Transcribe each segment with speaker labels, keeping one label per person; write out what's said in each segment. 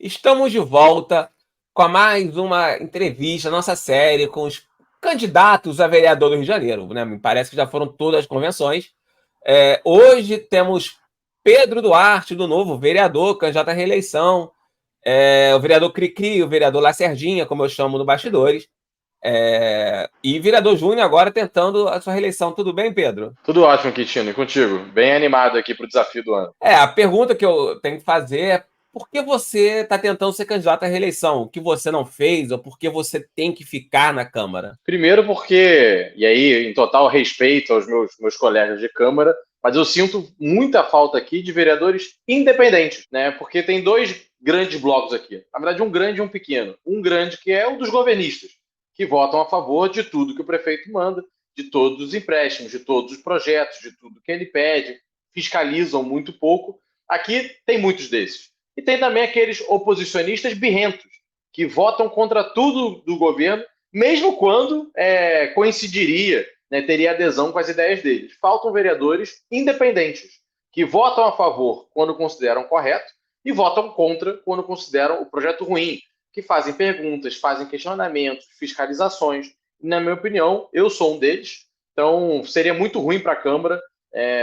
Speaker 1: Estamos de volta com mais uma entrevista, nossa série com os candidatos a vereador do Rio de Janeiro, né? Me parece que já foram todas as convenções. Hoje temos Pedro Duarte, do Novo, vereador, candidato à reeleição. O vereador Cricri, o vereador Lacerdinha, como eu chamo no Bastidores. E vereador Júnior agora tentando a sua reeleição. Tudo bem, Pedro?
Speaker 2: Tudo ótimo, Quintino. E contigo? Bem animado aqui para o desafio do ano.
Speaker 1: A pergunta que eu tenho que fazer é por que você está tentando ser candidato à reeleição? O que você não fez ou por que você tem que ficar na Câmara?
Speaker 2: Primeiro porque, e aí em total respeito aos meus colegas de Câmara, mas eu sinto muita falta aqui de vereadores independentes, né? Porque tem dois grandes blocos aqui. Na verdade, um grande e um pequeno. Um grande que é o dos governistas, que votam a favor de tudo que o prefeito manda, de todos os empréstimos, de todos os projetos, de tudo que ele pede, fiscalizam muito pouco. Aqui tem muitos desses. E tem também aqueles oposicionistas birrentos, que votam contra tudo do governo, mesmo quando coincidiria, né, teria adesão com as ideias deles. Faltam vereadores independentes, que votam a favor quando consideram correto e votam contra quando consideram o projeto ruim, que fazem perguntas, fazem questionamentos, fiscalizações. E, na minha opinião, eu sou um deles, então seria muito ruim para a Câmara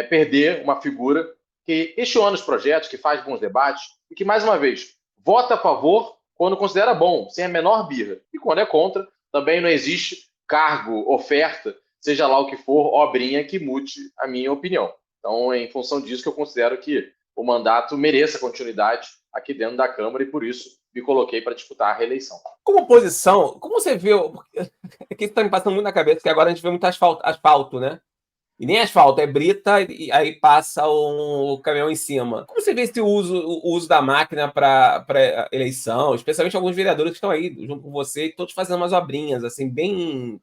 Speaker 2: perder uma figura que questiona os projetos, que faz bons debates e que, mais uma vez, vota a favor quando considera bom, sem a menor birra. E quando é contra, também não existe cargo, oferta, seja lá o que for, obrinha que mude a minha opinião. Então, é em função disso que eu considero que o mandato mereça continuidade aqui dentro da Câmara e, por isso, me coloquei para disputar a reeleição.
Speaker 1: Como oposição, como você vê... Aqui está me passando muito na cabeça que agora a gente vê muito asfalto, né? E nem asfalto, é brita e aí passa um caminhão em cima. Como você vê o uso da máquina para eleição, especialmente alguns vereadores que estão aí junto com você e todos fazendo umas obrinhas, assim, bem...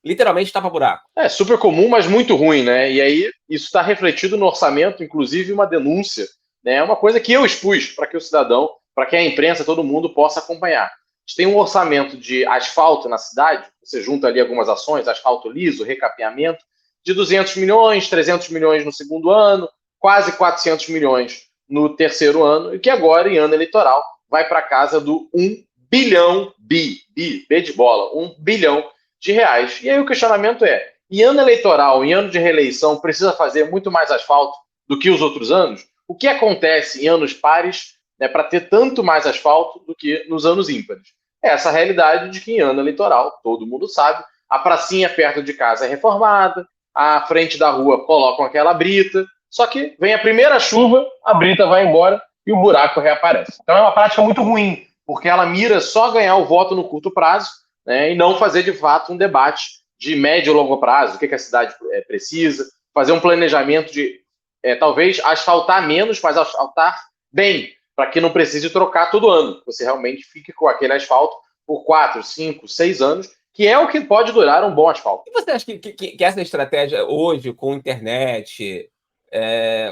Speaker 1: literalmente tapa-buraco.
Speaker 2: É super comum, mas muito ruim, né? E aí isso está refletido no orçamento, inclusive uma denúncia, né? É uma coisa que eu expus para que o cidadão, para que a imprensa, todo mundo possa acompanhar. A gente tem um orçamento de asfalto na cidade, você junta ali algumas ações, asfalto liso, recapeamento, de 200 milhões, 300 milhões no segundo ano, quase 400 milhões no terceiro ano, e que agora, em ano eleitoral, vai para casa do 1 bilhão, B de bola, 1 bilhão de reais. E aí o questionamento é, em ano eleitoral, em ano de reeleição, precisa fazer muito mais asfalto do que os outros anos? O que acontece em anos pares, né, para ter tanto mais asfalto do que nos anos ímpares? É essa realidade de que em ano eleitoral, todo mundo sabe, a pracinha perto de casa é reformada, a frente da rua colocam aquela brita, só que vem a primeira chuva, a brita vai embora e o buraco reaparece. Então é uma prática muito ruim, porque ela mira só ganhar o voto no curto prazo, né, e não fazer de fato um debate de médio e longo prazo, o que a cidade precisa, fazer um planejamento de talvez asfaltar menos, mas asfaltar bem, para que não precise trocar todo ano, você realmente fique com aquele asfalto por 4, 5, 6 anos, que é o que pode durar um bom asfalto.
Speaker 1: E você acha que essa estratégia hoje, com internet,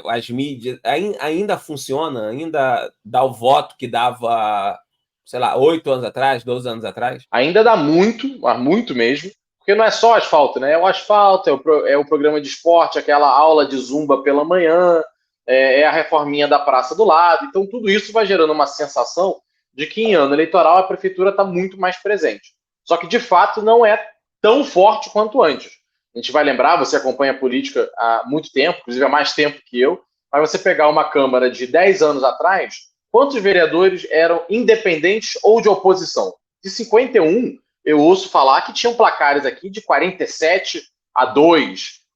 Speaker 1: as mídias, ainda funciona? Ainda dá o voto que dava, sei lá, 8 anos atrás, 12 anos atrás?
Speaker 2: Ainda dá muito, mas muito mesmo, porque não é só asfalto, né? É o asfalto, é o programa de esporte, aquela aula de zumba pela manhã, é a reforminha da praça do lado. Então, tudo isso vai gerando uma sensação de que em ano eleitoral a prefeitura está muito mais presente. Só que, de fato, não é tão forte quanto antes. A gente vai lembrar, você acompanha a política há muito tempo, inclusive há mais tempo que eu, mas você pegar uma Câmara de 10 anos atrás, quantos vereadores eram independentes ou de oposição? De 51, eu ouço falar que tinham placares aqui de 47-2,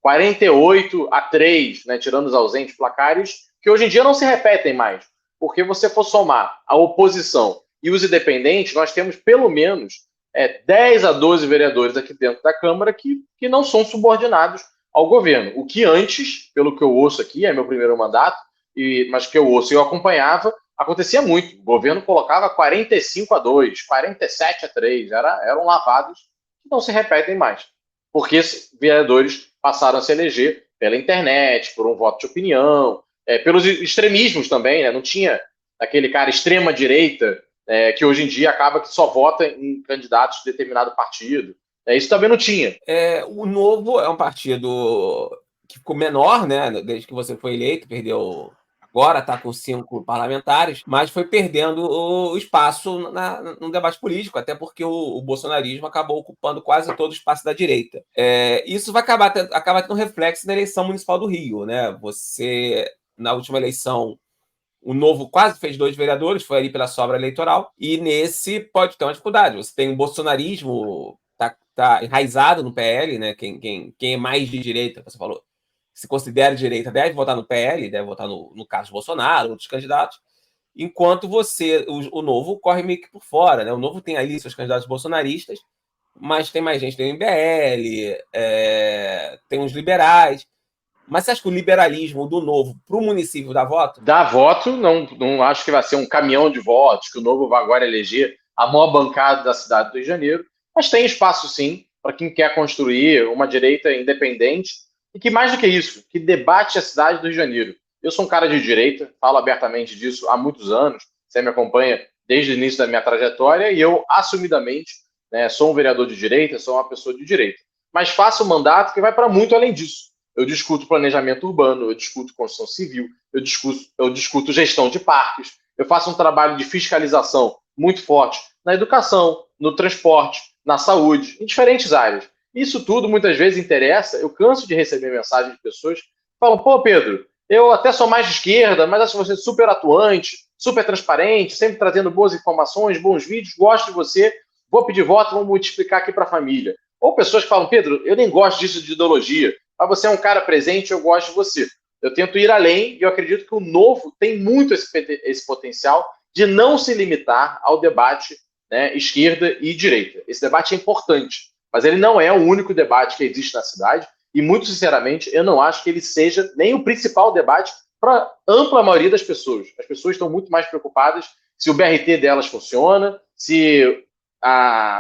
Speaker 2: 48-3, né, tirando os ausentes, placares que hoje em dia não se repetem mais. Porque você for somar a oposição e os independentes, nós temos pelo menos 10 a 12 vereadores aqui dentro da Câmara que não são subordinados ao governo. O que antes, pelo que eu ouço aqui, é meu primeiro mandato, mas que eu ouço e eu acompanhava, acontecia muito. O governo colocava 45-2, 47-3, eram lavados que não se repetem mais. Porque esses vereadores passaram a se eleger pela internet, por um voto de opinião, pelos extremismos também, né? Não tinha aquele cara extrema-direita que hoje em dia acaba que só vota em candidatos de determinado partido. Isso também não tinha.
Speaker 1: O Novo é um partido que ficou menor, né? Desde que você foi eleito, perdeu agora está com 5 parlamentares, mas foi perdendo o espaço no debate político, até porque o bolsonarismo acabou ocupando quase todo o espaço da direita. Isso vai acabar tendo reflexo na eleição municipal do Rio, né? Você, na última eleição, o Novo quase fez 2 vereadores, foi ali pela sobra eleitoral, e nesse pode ter uma dificuldade. Você tem o bolsonarismo, tá enraizado no PL, né? Quem é mais de direita, você falou, se considera direita, deve votar no PL, deve votar no Carlos Bolsonaro, outros candidatos, enquanto o Novo corre meio que por fora, né? O Novo tem ali seus candidatos bolsonaristas, mas tem mais gente, tem o MBL, tem os liberais. Mas você acha que o liberalismo do Novo para o município dá voto?
Speaker 2: Dá voto, não acho que vai ser um caminhão de votos, que o Novo vai agora eleger a maior bancada da cidade do Rio de Janeiro, mas tem espaço sim para quem quer construir uma direita independente e que mais do que isso, que debate a cidade do Rio de Janeiro. Eu sou um cara de direita, falo abertamente disso há muitos anos, você me acompanha desde o início da minha trajetória e eu assumidamente, né, sou um vereador de direita, sou uma pessoa de direita, mas faço um mandato que vai para muito além disso. Eu discuto planejamento urbano, eu discuto construção civil, eu discuto gestão de parques, eu faço um trabalho de fiscalização muito forte na educação, no transporte, na saúde, em diferentes áreas. Isso tudo muitas vezes interessa. Eu canso de receber mensagens de pessoas que falam: pô, Pedro, eu até sou mais de esquerda, mas acho você super atuante, super transparente, sempre trazendo boas informações, bons vídeos, gosto de você, vou pedir voto, vamos te explicar aqui para a família. Ou pessoas que falam: Pedro, eu nem gosto disso de ideologia, mas você é um cara presente, eu gosto de você. Eu tento ir além e eu acredito que o Novo tem muito esse potencial de não se limitar ao debate, né, esquerda e direita. Esse debate é importante, mas ele não é o único debate que existe na cidade e, muito sinceramente, eu não acho que ele seja nem o principal debate para a ampla maioria das pessoas. As pessoas estão muito mais preocupadas se o BRT delas funciona, se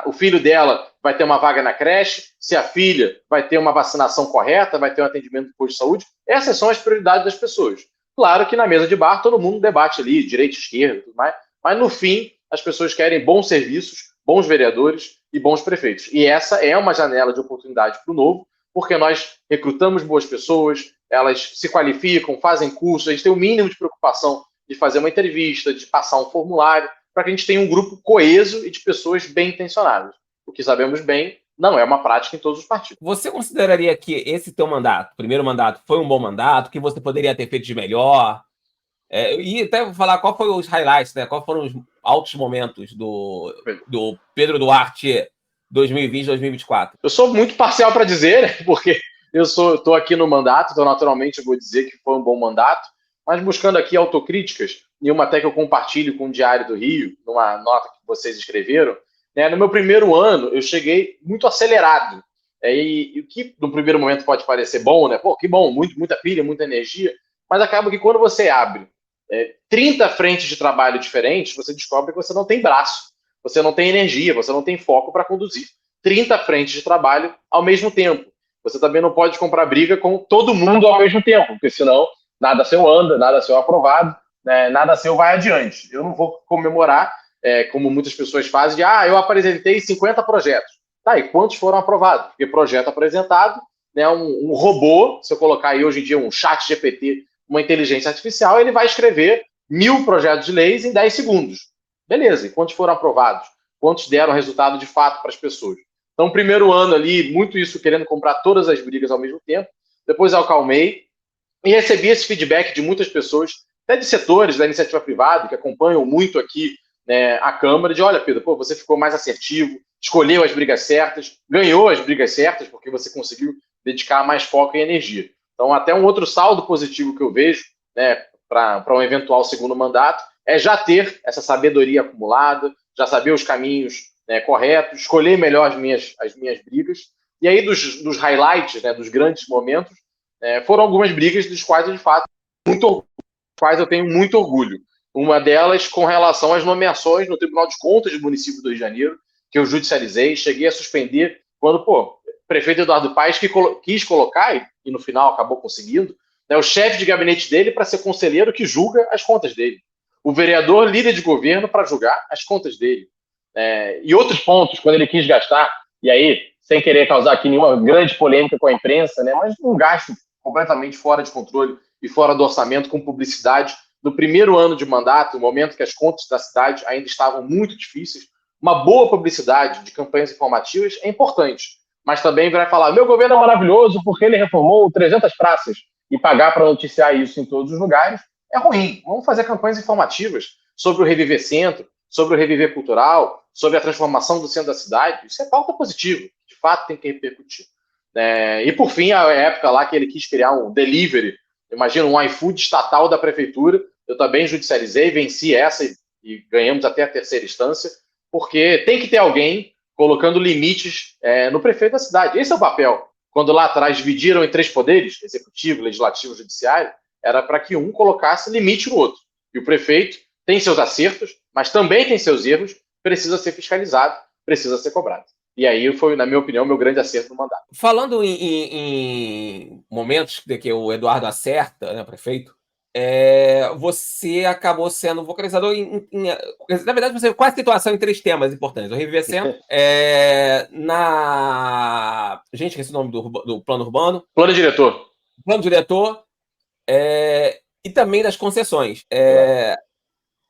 Speaker 2: o filho dela vai ter uma vaga na creche, se a filha vai ter uma vacinação correta, vai ter um atendimento de posto de saúde. Essas são as prioridades das pessoas. Claro que na mesa de bar todo mundo debate ali, direita, esquerda, tudo mais, mas no fim as pessoas querem bons serviços, bons vereadores e bons prefeitos. E essa é uma janela de oportunidade para o Novo, porque nós recrutamos boas pessoas, elas se qualificam, fazem curso, a gente tem o mínimo de preocupação de fazer uma entrevista, de passar um formulário, para que a gente tenha um grupo coeso e de pessoas bem intencionadas. O que sabemos bem, não é uma prática em todos os partidos.
Speaker 1: Você consideraria que esse teu mandato, primeiro mandato, foi um bom mandato, que você poderia ter feito de melhor? E até vou falar qual foram os highlights, né? Quais foram os altos momentos do Pedro Duarte 2020-2024?
Speaker 2: Eu sou muito parcial para dizer, porque eu estou aqui no mandato, então naturalmente eu vou dizer que foi um bom mandato, mas buscando aqui autocríticas, e uma até que eu compartilho com o Diário do Rio, numa nota que vocês escreveram, né, no meu primeiro ano eu cheguei muito acelerado, e o que no primeiro momento pode parecer bom, né? Pô, que bom, muita pilha, muita energia, mas acaba que quando você abre 30 frentes de trabalho diferentes, você descobre que você não tem braço, você não tem energia, você não tem foco para conduzir 30 frentes de trabalho ao mesmo tempo. Você também não pode comprar briga com todo mundo ao mesmo tempo, porque senão nada seu anda, nada seu aprovado, né, nada seu vai adiante. Eu não vou comemorar, como muitas pessoas fazem, de eu apresentei 50 projetos. Tá, e quantos foram aprovados? Porque projeto apresentado, né, um robô, se eu colocar aí hoje em dia um chat GPT, uma inteligência artificial, ele vai escrever 1000 projetos de leis em 10 segundos. Beleza, e quantos foram aprovados? Quantos deram resultado de fato para as pessoas? Então, primeiro ano ali, muito isso querendo comprar todas as brigas ao mesmo tempo. Depois eu acalmei e recebi esse feedback de muitas pessoas, até de setores da iniciativa privada, que acompanham muito aqui, né, a Câmara, de olha, Pedro, pô, você ficou mais assertivo, escolheu as brigas certas, ganhou as brigas certas, porque você conseguiu dedicar mais foco e energia. Então, até um outro saldo positivo que eu vejo, né, para um eventual segundo mandato é já ter essa sabedoria acumulada, já saber os caminhos, né, corretos, escolher melhor as minhas brigas. E aí, dos highlights, né, dos grandes momentos, foram algumas brigas dos quais eu, de fato, quais eu tenho muito orgulho. Uma delas com relação às nomeações no Tribunal de Contas do município do Rio de Janeiro, que eu judicializei, cheguei a suspender quando, o prefeito Eduardo Paes quis colocar, e no final acabou conseguindo, né, o chefe de gabinete dele para ser conselheiro que julga as contas dele. O vereador líder de governo para julgar as contas dele. E outros pontos, quando ele quis gastar, e aí, sem querer causar aqui nenhuma grande polêmica com a imprensa, né, mas um gasto completamente fora de controle e fora do orçamento com publicidade. No primeiro ano de mandato, no momento que as contas da cidade ainda estavam muito difíceis, uma boa publicidade de campanhas informativas é importante. Mas também vai falar, meu governo é maravilhoso porque ele reformou 300 praças e pagar para noticiar isso em todos os lugares é ruim. Vamos fazer campanhas informativas sobre o Reviver Centro, sobre o Reviver Cultural, sobre a transformação do centro da cidade. Isso é pauta positiva, de fato tem que repercutir. E por fim, a época lá que ele quis criar um delivery, imagina um iFood estatal da prefeitura, eu também judicializei, venci essa e ganhamos até a terceira instância, porque tem que ter alguém colocando limites no prefeito da cidade. Esse é o papel. Quando lá atrás dividiram em 3 poderes, executivo, legislativo, judiciário, era para que um colocasse limite no outro. E o prefeito tem seus acertos, mas também tem seus erros, precisa ser fiscalizado, precisa ser cobrado. E aí foi, na minha opinião, meu grande acerto no mandato.
Speaker 1: Falando em momentos de que o Eduardo acerta, né, prefeito, você acabou sendo vocalizador na verdade, você quase situação em 3 temas importantes. O Reviver Centro, gente, esse é o nome do plano urbano.
Speaker 2: Plano diretor.
Speaker 1: Plano diretor e também das concessões.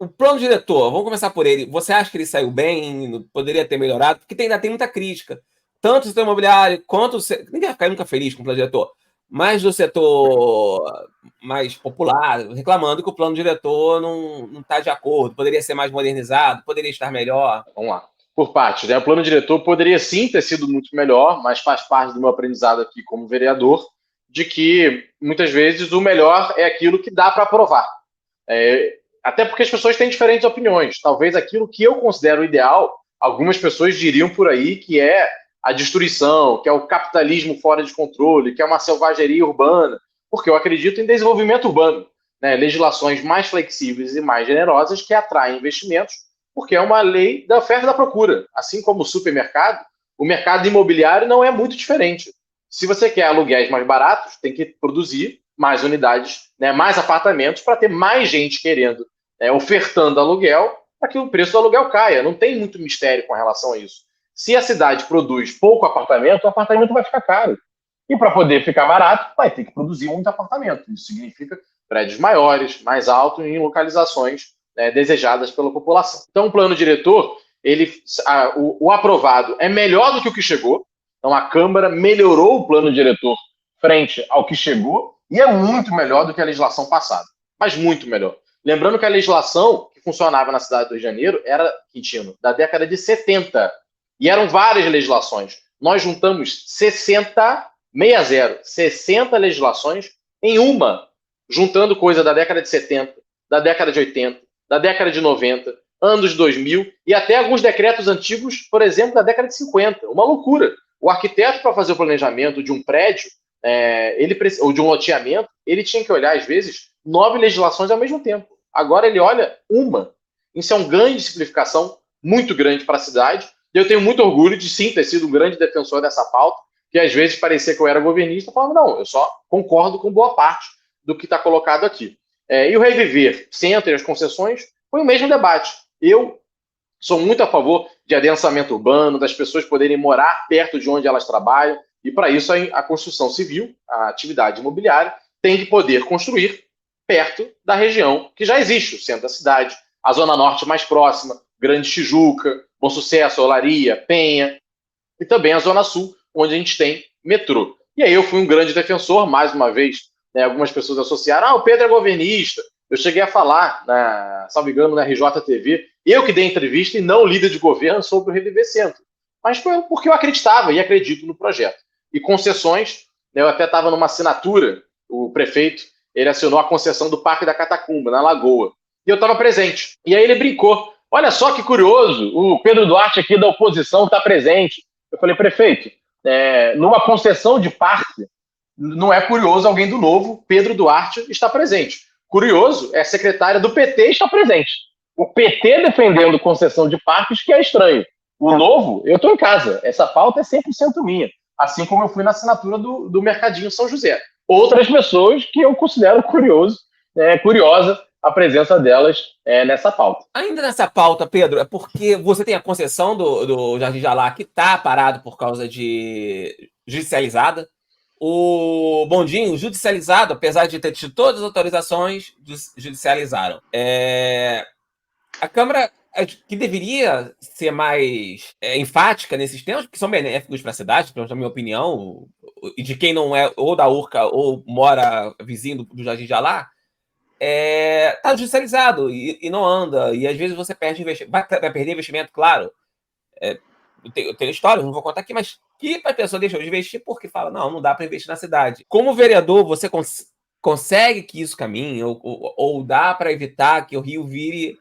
Speaker 1: O plano diretor, vamos começar por ele. Você acha que ele saiu bem? Poderia ter melhorado? Porque ainda tem muita crítica. Tanto do setor imobiliário quanto... Ninguém vai ficar nunca feliz com o plano diretor. Mas do setor mais popular, reclamando que o plano diretor não está de acordo. Poderia ser mais modernizado, poderia estar melhor.
Speaker 2: Vamos lá. Por parte, né? O plano diretor poderia sim ter sido muito melhor, mas faz parte do meu aprendizado aqui como vereador, de que muitas vezes o melhor é aquilo que dá para aprovar. Até porque as pessoas têm diferentes opiniões. Talvez aquilo que eu considero ideal, algumas pessoas diriam por aí que é a destruição, que é o capitalismo fora de controle, que é uma selvageria urbana, porque eu acredito em desenvolvimento urbano, né? Legislações mais flexíveis e mais generosas que atraem investimentos, porque é uma lei da oferta e da procura. Assim como o supermercado, o mercado imobiliário não é muito diferente. Se você quer aluguéis mais baratos, tem que produzir mais unidades, né, mais apartamentos, para ter mais gente querendo, ofertando aluguel, para que o preço do aluguel caia. Não tem muito mistério com relação a isso. Se a cidade produz pouco apartamento, o apartamento vai ficar caro. E para poder ficar barato, vai ter que produzir muito apartamento. Isso significa prédios maiores, mais altos, em localizações desejadas pela população. Então, o plano diretor, o aprovado é melhor do que o que chegou. Então, a Câmara melhorou o plano diretor frente ao que chegou e é muito melhor do que a legislação passada. Mas muito melhor. Lembrando que a legislação que funcionava na cidade do Rio de Janeiro era, Quintino, da década de 70. E eram várias legislações. Nós juntamos 60 legislações em uma, juntando coisa da década de 70, da década de 80, da década de 90, anos 2000 e até alguns decretos antigos, por exemplo, da década de 50. Uma loucura. O arquiteto, para fazer o planejamento de um prédio ou de um loteamento, ele tinha que olhar, às vezes, 9 legislações ao mesmo tempo. Agora ele olha uma. Isso é um ganho de simplificação muito grande para a cidade. E eu tenho muito orgulho de, sim, ter sido um grande defensor dessa pauta, que às vezes parecia que eu era governista, falando, não, eu só concordo com boa parte do que está colocado aqui. E o Reviver Centro e as concessões foi o mesmo debate. Eu sou muito a favor de adensamento urbano, das pessoas poderem morar perto de onde elas trabalham, e para isso a construção civil, a atividade imobiliária, tem que poder construir perto da região que já existe, o centro da cidade, a zona norte mais próxima, Grande Tijuca, Bom Sucesso, Olaria, Penha, e também a zona sul, onde a gente tem metrô. E aí eu fui um grande defensor, mais uma vez, algumas pessoas associaram, o Pedro é governista. Eu cheguei a falar, salvo engano, na RJTV, eu que dei entrevista e não líder de governo sobre o Reviver Centro. Mas foi porque eu acreditava e acredito no projeto. E concessões, eu até estava numa assinatura, o prefeito, ele assinou a concessão do Parque da Catacumba, na Lagoa. E eu estava presente. E aí ele brincou. Olha só que curioso, o Pedro Duarte aqui da oposição está presente. Eu falei, prefeito, numa concessão de parque, não é curioso alguém do Novo, Pedro Duarte, está presente. Curioso é a secretária do PT estar presente. O PT defendendo concessão de parques, que é estranho. O Novo, eu estou em casa. Essa pauta é 100% minha. Assim como eu fui na assinatura do Mercadinho São José. Outras pessoas que eu considero curiosa a presença delas nessa pauta.
Speaker 1: Ainda nessa pauta, Pedro, é porque você tem a concessão do Jardim Jalá que está parado por causa de judicializada. o bondinho judicializado, apesar de ter tido todas as autorizações, judicializaram. A Câmara, que deveria ser mais enfática nesses temas, que são benéficos para a cidade, na minha opinião, e de quem não é ou da Urca ou mora vizinho do Jardim de Alá, está judicializado e não anda. E às vezes você perde vai perder investimento, claro. Eu tenho história, não vou contar aqui, mas que a pessoa deixou de investir porque fala, não dá para investir na cidade. Como vereador, você consegue que isso caminhe, ou dá para evitar que o Rio vire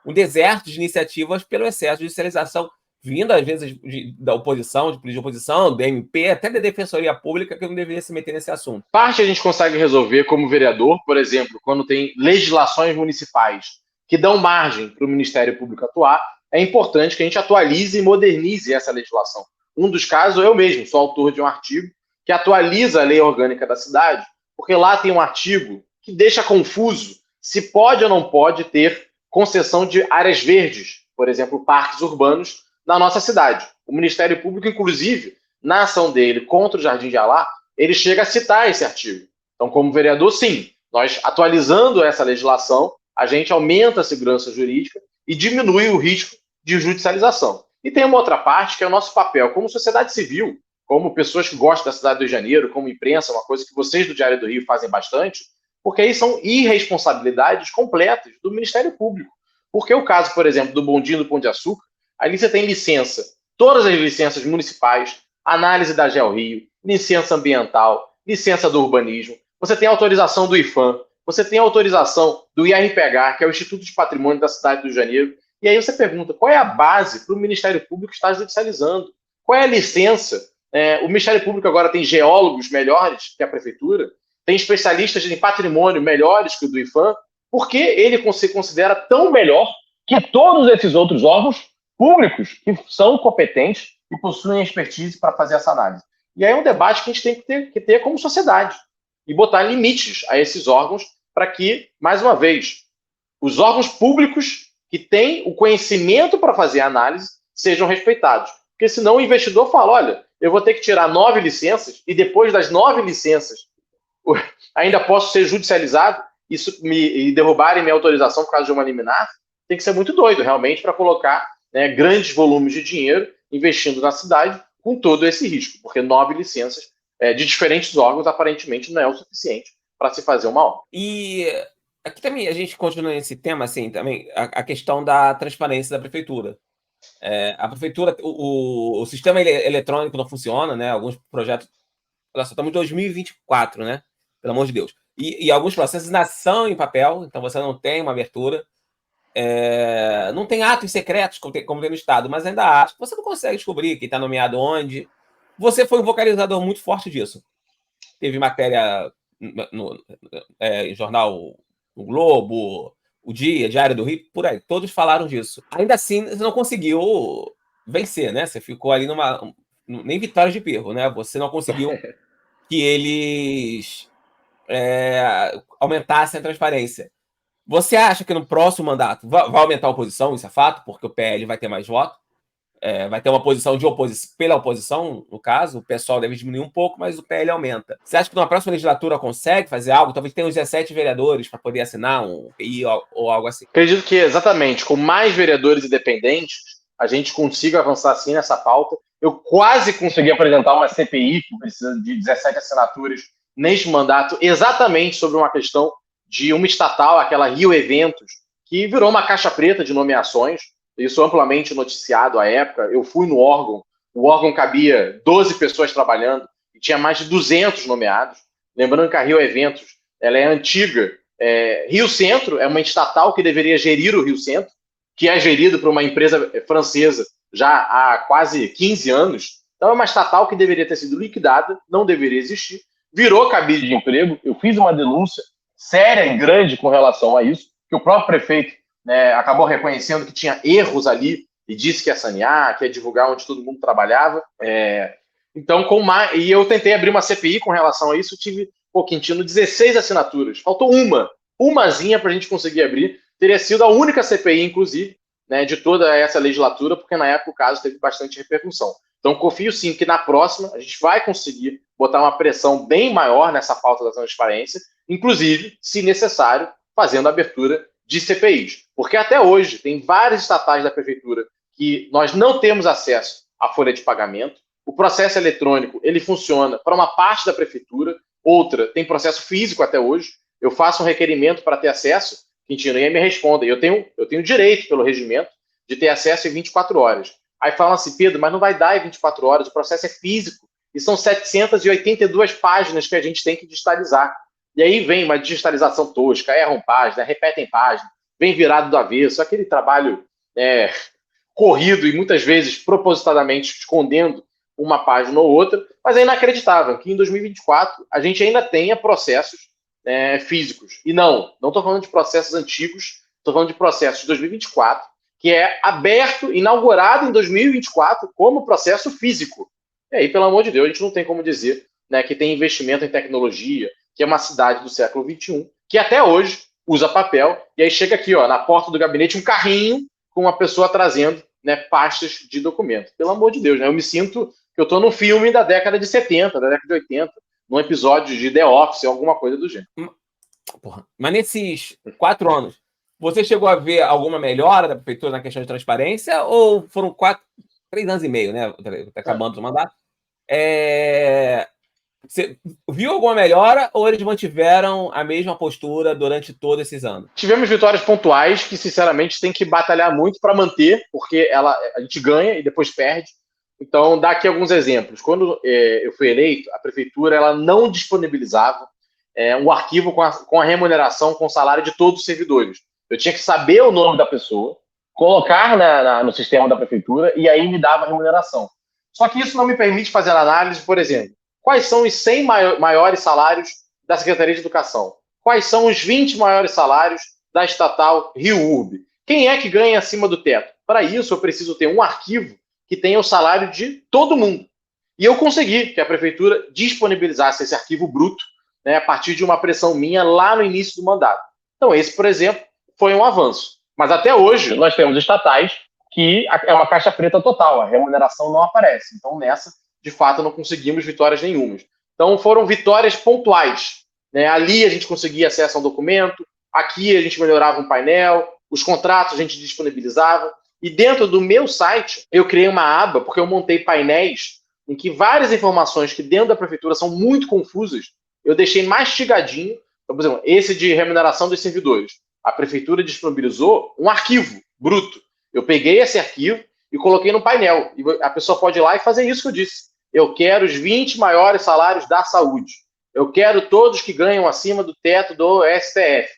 Speaker 1: um deserto de iniciativas pelo excesso de judicialização, vindo às vezes da oposição, de política de oposição, do MP, até da Defensoria Pública, que não deveria se meter nesse assunto.
Speaker 2: Parte a gente consegue resolver como vereador, por exemplo, quando tem legislações municipais que dão margem para o Ministério Público atuar, é importante que a gente atualize e modernize essa legislação. Um dos casos, eu mesmo sou autor de um artigo que atualiza a lei orgânica da cidade, porque lá tem um artigo que deixa confuso se pode ou não pode ter concessão de áreas verdes, por exemplo, parques urbanos, na nossa cidade. O Ministério Público, inclusive, na ação dele contra o Jardim de Alá, ele chega a citar esse artigo. Então, como vereador, sim, nós atualizando essa legislação, a gente aumenta a segurança jurídica e diminui o risco de judicialização. E tem uma outra parte que é o nosso papel como sociedade civil, como pessoas que gostam da cidade do Rio de Janeiro, como imprensa, uma coisa que vocês do Diário do Rio fazem bastante, porque aí são irresponsabilidades completas do Ministério Público. Porque o caso, por exemplo, do bondinho do Pão de Açúcar, ali você tem licença, todas as licenças municipais, análise da GeoRio, licença ambiental, licença do urbanismo, você tem autorização do IFAM, você tem autorização do IRPH, que é o Instituto de Patrimônio da cidade do Rio de Janeiro, e aí você pergunta, qual é a base para o Ministério Público estar judicializando? Qual é a licença? O Ministério Público agora tem geólogos melhores que a Prefeitura, tem especialistas em patrimônio melhores que o do IFAM, por que ele se considera tão melhor que todos esses outros órgãos públicos que são competentes e possuem expertise para fazer essa análise? E aí é um debate que a gente tem que ter como sociedade e botar limites a esses órgãos para que, mais uma vez, os órgãos públicos que têm o conhecimento para fazer a análise sejam respeitados. Porque senão o investidor fala, olha, eu vou ter que tirar 9 licenças e depois das 9 licenças ainda posso ser judicializado e derrubarem minha autorização por causa de uma liminar. Tem que ser muito doido, realmente, para colocar grandes volumes de dinheiro investindo na cidade com todo esse risco, porque 9 licenças de diferentes órgãos aparentemente não é o suficiente para se fazer uma obra.
Speaker 1: E aqui também a gente continua nesse tema, assim, também a questão da transparência da prefeitura. A prefeitura, o sistema eletrônico não funciona, né? Alguns projetos, nós estamos em 2024, né? Pelo amor de Deus. E alguns processos ainda são em papel, então você não tem uma abertura. Não tem atos secretos como tem no Estado, mas ainda há. Você não consegue descobrir quem está nomeado onde. Você foi um vocalizador muito forte disso. Teve matéria no jornal O Globo, O Dia, Diário do Rio, por aí. Todos falaram disso. Ainda assim, você não conseguiu vencer, né? Você ficou ali nem vitória de perro, né? Você não conseguiu que eles aumentassem a transparência. Você acha que no próximo mandato vai aumentar a oposição? Isso é fato, porque o PL vai ter mais voto. Vai ter uma posição pela oposição, no caso. O PSOL deve diminuir um pouco, mas o PL aumenta. Você acha que na próxima legislatura consegue fazer algo? Talvez tenha uns 17 vereadores para poder assinar um PI ou algo assim.
Speaker 2: Acredito que, exatamente, com mais vereadores independentes, a gente consiga avançar sim nessa pauta. Eu quase consegui apresentar uma CPI, que precisa de 17 assinaturas, neste mandato, exatamente sobre uma questão de uma estatal, aquela Rio Eventos, que virou uma caixa preta de nomeações. Isso amplamente noticiado à época. Eu fui no órgão, o órgão cabia 12 pessoas trabalhando e tinha mais de 200 nomeados. Lembrando que a Rio Eventos ela é antiga. Rio Centro é uma estatal que deveria gerir o Rio Centro, que é gerido por uma empresa francesa já há quase 15 anos. Então é uma estatal que deveria ter sido liquidada, não deveria existir. Virou cabide de emprego. Eu fiz uma denúncia séria e grande com relação a isso, que o próprio prefeito acabou reconhecendo que tinha erros ali e disse que ia sanear, que ia divulgar onde todo mundo trabalhava. Então, e eu tentei abrir uma CPI com relação a isso, tive, Quintino, 16 assinaturas. Faltou umazinha para a gente conseguir abrir. Teria sido a única CPI, inclusive, de toda essa legislatura, porque na época o caso teve bastante repercussão. Então, confio sim que na próxima a gente vai conseguir botar uma pressão bem maior nessa pauta da transparência, inclusive, se necessário, fazendo a abertura de CPIs. Porque até hoje tem várias estatais da prefeitura que nós não temos acesso à folha de pagamento. O processo eletrônico ele funciona para uma parte da prefeitura, outra tem processo físico até hoje. Eu faço um requerimento para ter acesso, Quintino, e aí me respondem. Eu tenho direito, pelo regimento, de ter acesso em 24 horas. Aí falam assim, Pedro, mas não vai dar em 24 horas, o processo é físico. E são 782 páginas que a gente tem que digitalizar. E aí vem uma digitalização tosca, erram página, repetem página, vem virado do avesso, aquele trabalho corrido e muitas vezes propositadamente escondendo uma página ou outra, mas é inacreditável que em 2024 a gente ainda tenha processos físicos. E não estou falando de processos antigos, estou falando de processos de 2024, que é aberto, inaugurado em 2024 como processo físico. E aí, pelo amor de Deus, a gente não tem como dizer que tem investimento em tecnologia, que é uma cidade do século XXI, que até hoje usa papel, e aí chega aqui, na porta do gabinete, um carrinho com uma pessoa trazendo pastas de documento. Pelo amor de Deus, eu me sinto que eu estou num filme da década de 70, da década de 80, num episódio de The Office, alguma coisa do gênero.
Speaker 1: Porra. Mas nesses 4 anos, você chegou a ver alguma melhora da prefeitura na questão de transparência ou foram 3 anos e meio, né? Tá acabando o mandato. Você viu alguma melhora ou eles mantiveram a mesma postura durante todos esses anos?
Speaker 2: Tivemos vitórias pontuais que, sinceramente, tem que batalhar muito para manter, porque a gente ganha e depois perde. Então, dá aqui alguns exemplos. Quando eu fui eleito, a prefeitura ela não disponibilizava um arquivo com a remuneração, com o salário de todos os servidores. Eu tinha que saber o nome da pessoa, colocar no sistema da prefeitura e aí me dava a remuneração. Só que isso não me permite fazer análise, por exemplo, quais são os 100 maiores salários da Secretaria de Educação? Quais são os 20 maiores salários da estatal Rio Urbe? Quem é que ganha acima do teto? Para isso, eu preciso ter um arquivo que tenha o salário de todo mundo. E eu consegui que a prefeitura disponibilizasse esse arquivo bruto a partir de uma pressão minha lá no início do mandato. Então, esse, por exemplo, foi um avanço. Mas até hoje, nós temos estatais que é uma caixa preta total, a remuneração não aparece. Então, nessa, de fato, não conseguimos vitórias nenhumas. Então, foram vitórias pontuais. Ali a gente conseguia acesso a um documento, aqui a gente melhorava um painel, os contratos a gente disponibilizava. E dentro do meu site, eu criei uma aba, porque eu montei painéis em que várias informações que dentro da prefeitura são muito confusas, eu deixei mastigadinho. Então, por exemplo, esse de remuneração dos servidores. A prefeitura disponibilizou um arquivo bruto. Eu peguei esse arquivo e coloquei no painel. E a pessoa pode ir lá e fazer isso que eu disse. Eu quero os 20 maiores salários da saúde. Eu quero todos que ganham acima do teto do STF.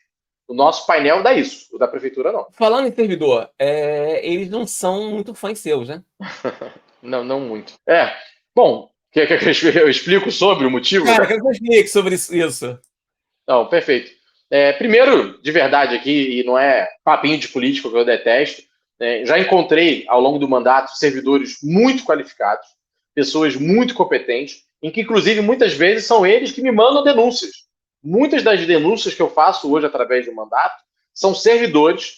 Speaker 2: O nosso painel dá isso, o da prefeitura não.
Speaker 1: Falando em servidor, eles não são muito fãs seus, né?
Speaker 2: Não muito. Bom, quer que eu explico sobre o motivo?
Speaker 1: Cara, quero que eu explique sobre isso.
Speaker 2: Não, perfeito. Primeiro, de verdade aqui, e não é papinho de político que eu detesto, já encontrei ao longo do mandato servidores muito qualificados, pessoas muito competentes, em que inclusive muitas vezes são eles que me mandam denúncias. Muitas das denúncias que eu faço hoje através do mandato são servidores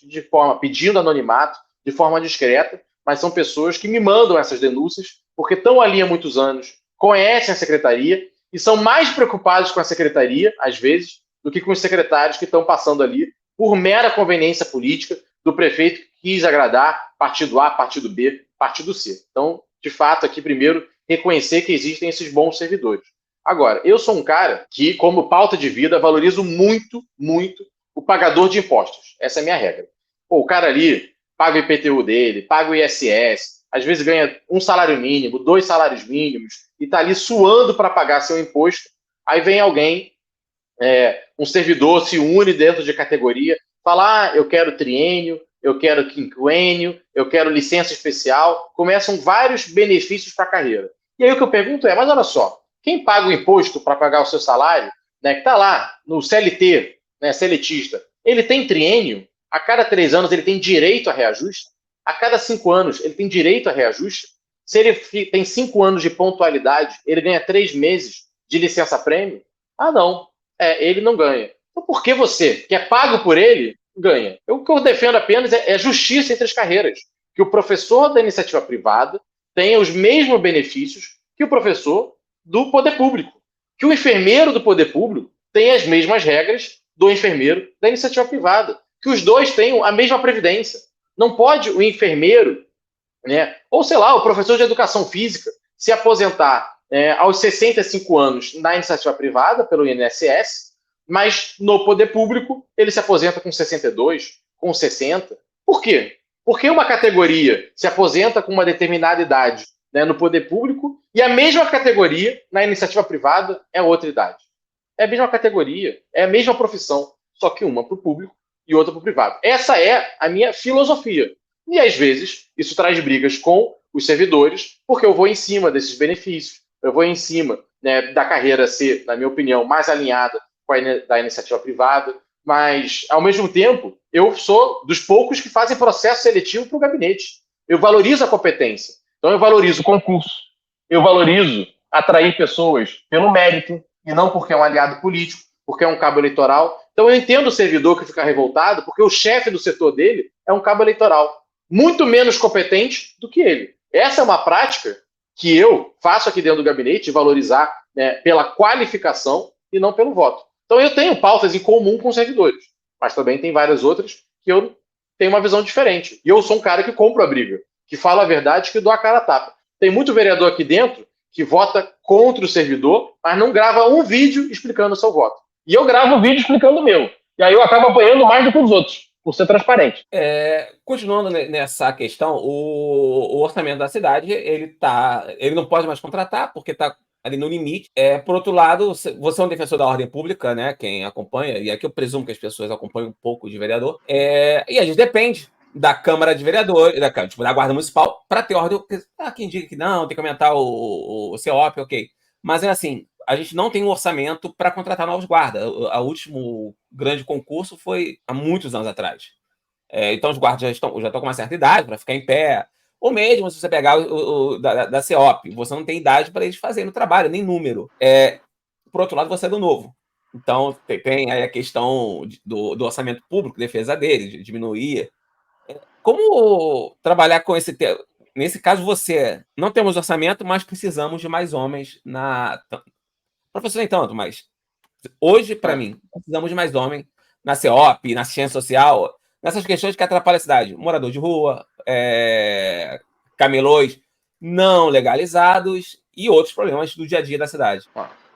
Speaker 2: pedindo anonimato, de forma discreta, mas são pessoas que me mandam essas denúncias porque estão ali há muitos anos, conhecem a secretaria e são mais preocupados com a secretaria, às vezes, do que com os secretários que estão passando ali por mera conveniência política do prefeito que quis agradar partido A, partido B, partido C. Então, de fato, aqui primeiro, reconhecer que existem esses bons servidores. Agora, eu sou um cara que, como pauta de vida, valorizo muito, muito o pagador de impostos. Essa é a minha regra. O cara ali paga o IPTU dele, paga o ISS, às vezes ganha um salário mínimo, 2 salários mínimos, e está ali suando para pagar seu imposto. Aí vem alguém, um servidor se une dentro de categoria, fala, eu quero triênio, eu quero quinquênio, eu quero licença especial. Começam vários benefícios para a carreira. E aí o que eu pergunto mas olha só, quem paga o imposto para pagar o seu salário, que está lá no CLT, seletista, ele tem triênio, a cada 3 anos ele tem direito a reajuste, a cada 5 anos ele tem direito a reajuste, se ele tem 5 anos de pontualidade, ele ganha 3 meses de licença-prêmio? Não, ele não ganha. Então por que você, que é pago por ele, ganha? O que eu defendo apenas é justiça entre as carreiras, que o professor da iniciativa privada tenha os mesmos benefícios que o professor do poder público. Que o enfermeiro do poder público tenha as mesmas regras do enfermeiro da iniciativa privada. Que os dois tenham a mesma previdência. Não pode o enfermeiro, né, ou sei lá, o professor de educação física se aposentar aos 65 anos na iniciativa privada, pelo INSS, mas no poder público ele se aposenta com 62, com 60. Por quê? Porque uma categoria se aposenta com uma determinada idade, né, no poder público e a mesma categoria na iniciativa privada é outra idade. É a mesma categoria, é a mesma profissão, só que uma para o público e outra para o privado. Essa é a minha filosofia. E às vezes isso traz brigas com os servidores, porque eu vou em cima desses benefícios, eu vou em cima, né, da carreira ser, na minha opinião, mais alinhada com a da iniciativa privada, mas, ao mesmo tempo, eu sou dos poucos que fazem processo seletivo para o gabinete. Eu valorizo a competência. Então, eu valorizo o concurso. Eu valorizo atrair pessoas pelo mérito, e não porque é um aliado político, porque é um cabo eleitoral. Então, eu entendo o servidor que fica revoltado, porque o chefe do setor dele é um cabo eleitoral, muito menos competente do que ele. Essa é uma prática que eu faço aqui dentro do gabinete, de valorizar, né, pela qualificação e não pelo voto. Então, eu tenho pautas em comum com os servidores, mas também tem várias outras que eu tenho uma visão diferente. E eu sou um cara que compro a briga, que fala a verdade, que dou a cara a tapa. Tem muito vereador aqui dentro que vota contra o servidor, mas não grava um vídeo explicando o seu voto. E eu gravo um vídeo explicando o meu. E aí eu acabo apanhando mais do que os outros, por ser transparente.
Speaker 1: Continuando nessa questão, o orçamento da cidade, ele não pode mais contratar, porque está ali no limite. Por outro lado, você é um defensor da ordem pública, né? Quem acompanha, e aqui eu presumo que as pessoas acompanham um pouco de vereador, e a gente depende da Câmara de Vereadores, da Guarda Municipal, para ter ordem. Quem diga que não, tem que aumentar o CEOP, ok. Mas é assim, a gente não tem um orçamento para contratar novos guardas. O último grande concurso foi há muitos anos atrás. Então os guardas já estão com uma certa idade para ficar em pé. Ou mesmo se você pegar da CEOP, você não tem idade para eles fazerem o trabalho, nem número. Por outro lado, você é do novo. Então tem aí a questão do orçamento público, defesa dele, de diminuir. Como trabalhar com esse tema? Nesse caso, você não temos orçamento, mas precisamos de mais homens na. Professor, nem tanto, mas hoje, para mim, precisamos de mais homens na CEOP, na assistência social, nessas questões que atrapalham a cidade. Morador de rua, camelôs não legalizados e outros problemas do dia a dia da cidade.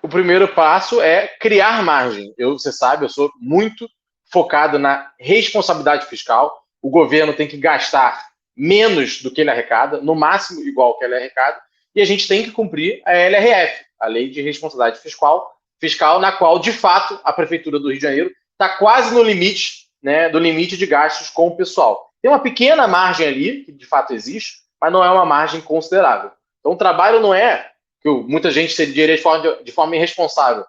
Speaker 2: O primeiro passo é criar margem. Você sabe, eu sou muito focado na responsabilidade fiscal. O governo tem que gastar menos do que ele arrecada, no máximo igual ao que ele arrecada, e a gente tem que cumprir a LRF, a Lei de Responsabilidade Fiscal, na qual, de fato, a Prefeitura do Rio de Janeiro está quase no limite, né, do limite de gastos com o pessoal. Tem uma pequena margem ali, que de fato existe, mas não é uma margem considerável. Então, o trabalho não é que muita gente se diria de forma irresponsável.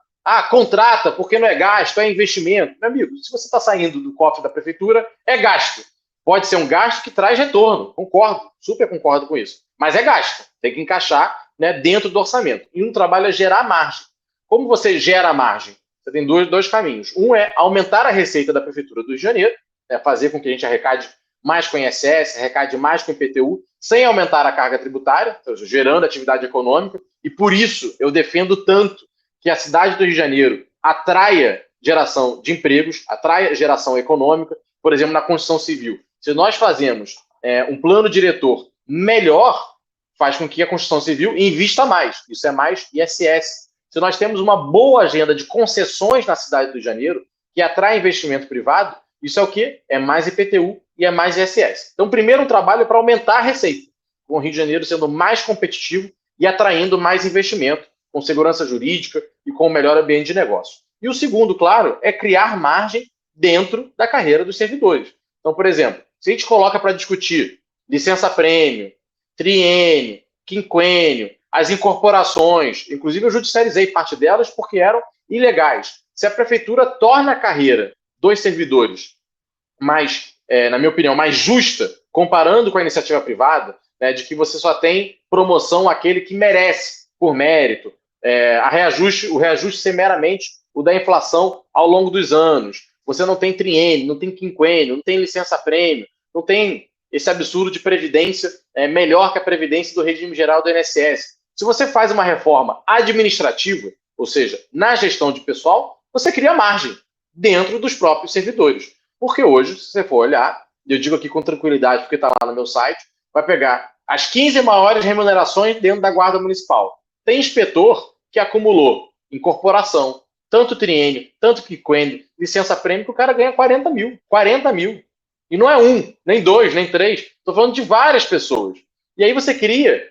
Speaker 2: Contrata porque não é gasto, é investimento. Meu amigo, se você está saindo do cofre da prefeitura, é gasto. Pode ser um gasto que traz retorno. Concordo, super concordo com isso. Mas é gasto. Tem que encaixar, né, dentro do orçamento. E um trabalho é gerar margem. Como você gera margem? Você tem dois caminhos. Um é aumentar a receita da Prefeitura do Rio de Janeiro, né, fazer com que a gente arrecade mais com o INSS, arrecade mais com o IPTU, sem aumentar a carga tributária, então, gerando atividade econômica. E por isso eu defendo tanto que a cidade do Rio de Janeiro atraia geração de empregos, atraia geração econômica, por exemplo, na construção civil. Se nós fazemos um plano diretor melhor, faz com que a construção civil invista mais. Isso é mais ISS. Se nós temos uma boa agenda de concessões na cidade do Rio de Janeiro, que atrai investimento privado, isso é o quê? É mais IPTU e é mais ISS. Então, primeiro, um trabalho para aumentar a receita, com o Rio de Janeiro sendo mais competitivo e atraindo mais investimento, com segurança jurídica e com o melhor ambiente de negócio. E o segundo, claro, é criar margem dentro da carreira dos servidores. Então, por exemplo, se a gente coloca para discutir licença-prêmio, triênio, quinquênio, as incorporações, inclusive eu judicializei parte delas porque eram ilegais. Se a prefeitura torna a carreira dos servidores mais, na minha opinião, mais justa, comparando com a iniciativa privada, né, de que você só tem promoção aquele que merece, por mérito, o reajuste ser meramente o da inflação ao longo dos anos. Você não tem triênio, não tem quinquênio, não tem licença-prêmio, não tem esse absurdo de previdência melhor que a previdência do regime geral do INSS. Se você faz uma reforma administrativa, ou seja, na gestão de pessoal, você cria margem dentro dos próprios servidores. Porque hoje, se você for olhar, eu digo aqui com tranquilidade, porque está lá no meu site, vai pegar as 15 maiores remunerações dentro da Guarda Municipal. Tem inspetor que acumulou incorporação, tanto triênio, tanto quinquênio, licença-prêmio, que o cara ganha 40 mil. 40 mil. E não é um, nem dois, nem três. Estou falando de várias pessoas. E aí você cria,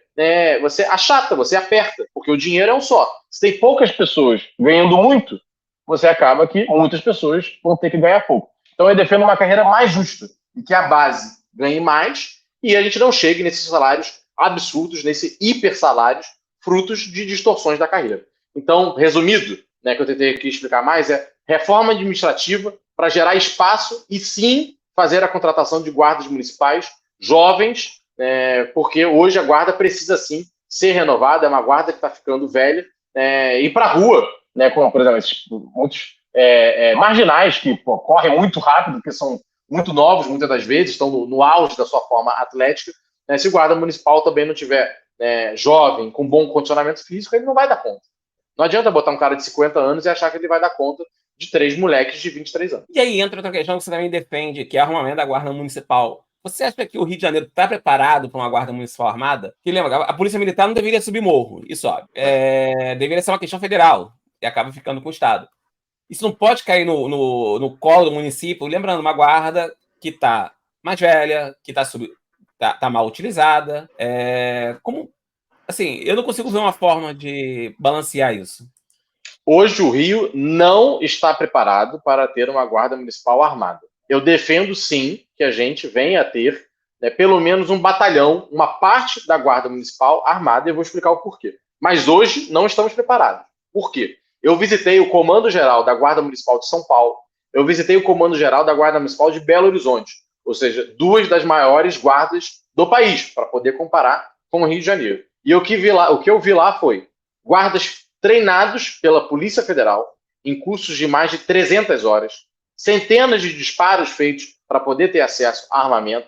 Speaker 2: você achata, você aperta, porque o dinheiro é um só. Se tem poucas pessoas ganhando muito, você acaba que muitas pessoas vão ter que ganhar pouco. Então eu defendo uma carreira mais justa, em que a base ganhe mais e a gente não chegue nesses salários absurdos, nesses hiper salários, frutos de distorções da carreira. Então, resumido, que eu tentei aqui explicar mais, é reforma administrativa para gerar espaço e sim fazer a contratação de guardas municipais jovens, porque hoje a guarda precisa sim ser renovada, é uma guarda que está ficando velha, ir para a rua, como, por exemplo, muitos marginais que correm muito rápido, porque são muito novos, muitas das vezes, estão no auge da sua forma atlética. Se o guarda municipal também não tiver jovem, com bom condicionamento físico, ele não vai dar conta. Não adianta botar um cara de 50 anos e achar que ele vai dar conta de 3 moleques de 23 anos.
Speaker 1: E aí entra outra questão que você também defende, que é o armamento da Guarda Municipal. Você acha que o Rio de Janeiro está preparado para uma Guarda Municipal armada? Que lembra, a Polícia Militar não deveria subir morro, e sobe. Deveria ser uma questão federal, e acaba ficando com o Estado. Isso não pode cair no colo do município. Lembrando, uma guarda que está mais velha, que tá mal utilizada. Como, assim, eu não consigo ver uma forma de balancear isso.
Speaker 2: Hoje o Rio não está preparado para ter uma guarda municipal armada. Eu defendo sim que a gente venha a ter pelo menos um batalhão, uma parte da guarda municipal armada, e eu vou explicar o porquê. Mas hoje não estamos preparados. Por quê? Eu visitei o Comando Geral da Guarda Municipal de São Paulo, eu visitei o Comando Geral da Guarda Municipal de Belo Horizonte, ou seja, 2 das maiores guardas do país, para poder comparar com o Rio de Janeiro. E o que eu vi lá foi guardas treinados pela Polícia Federal em cursos de mais de 300 horas, centenas de disparos feitos para poder ter acesso a armamento,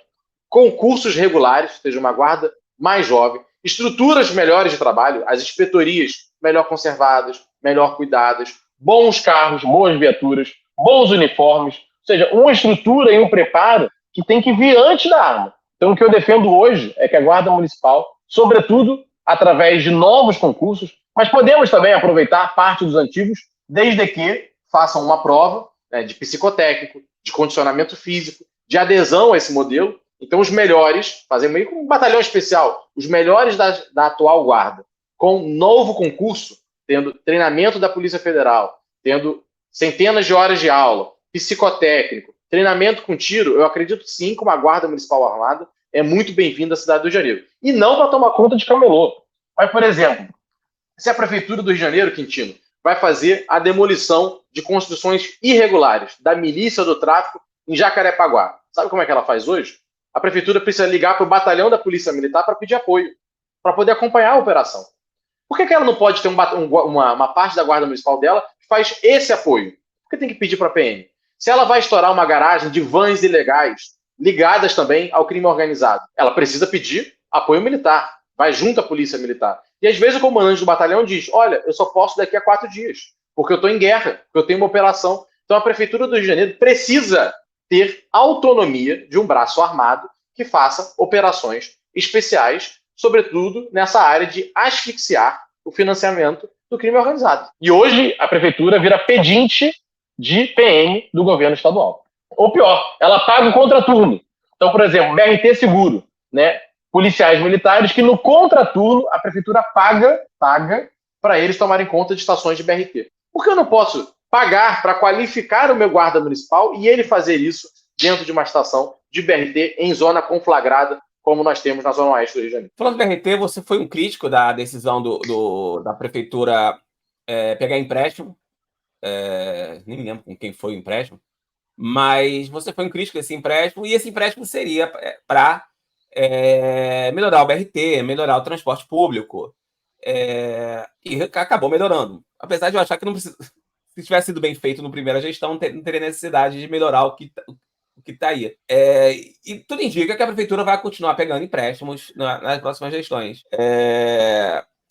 Speaker 2: concursos regulares, ou seja, uma guarda mais jovem, estruturas melhores de trabalho, as inspetorias melhor conservadas, melhor cuidadas, bons carros, boas viaturas, bons uniformes, ou seja, uma estrutura e um preparo que tem que vir antes da arma. Então, o que eu defendo hoje é que a Guarda Municipal, sobretudo através de novos concursos, mas podemos também aproveitar parte dos antigos, desde que façam uma prova de psicotécnico, de condicionamento físico, de adesão a esse modelo. Então, os melhores, fazer meio como um batalhão especial, os melhores da atual guarda, com novo concurso, tendo treinamento da Polícia Federal, tendo centenas de horas de aula, psicotécnico, treinamento com tiro, eu acredito sim que uma guarda municipal armada é muito bem-vinda à cidade do Rio de Janeiro. E não para tomar conta de camelô. Mas, por exemplo, se a Prefeitura do Rio de Janeiro, Quintino, vai fazer a demolição de construções irregulares da milícia do tráfico em Jacarepaguá, sabe como é que ela faz hoje? A Prefeitura precisa ligar para o batalhão da Polícia Militar para pedir apoio, para poder acompanhar a operação. Por que ela não pode ter uma parte da Guarda Municipal dela que faz esse apoio? Por que tem que pedir para a PM? Se ela vai estourar uma garagem de vans ilegais, ligadas também ao crime organizado, ela precisa pedir apoio militar, vai junto à Polícia Militar. E às vezes o comandante do batalhão diz, olha, eu só posso daqui a 4 dias, porque eu estou em guerra, porque eu tenho uma operação. Então a Prefeitura do Rio de Janeiro precisa ter autonomia de um braço armado que faça operações especiais, sobretudo nessa área de asfixiar o financiamento do crime organizado. E hoje a Prefeitura vira pedinte de PM do governo estadual. Ou pior, ela paga o contraturno. Então, por exemplo, BRT Seguro, policiais militares que no contraturno a Prefeitura paga para eles tomarem conta de estações de BRT. Por que eu não posso pagar para qualificar o meu guarda municipal e ele fazer isso dentro de uma estação de BRT em zona conflagrada, como nós temos na Zona Oeste do Rio de Janeiro?
Speaker 1: Falando do BRT, você foi um crítico da decisão da Prefeitura pegar empréstimo. Nem me lembro com quem foi o empréstimo, mas você foi um crítico desse empréstimo, e esse empréstimo seria para melhorar o BRT, melhorar o transporte público, e acabou melhorando. Apesar de eu achar que não precisa, se tivesse sido bem feito na primeira gestão, não teria necessidade de melhorar o que que está aí. E tudo indica que a prefeitura vai continuar pegando empréstimos nas próximas gestões.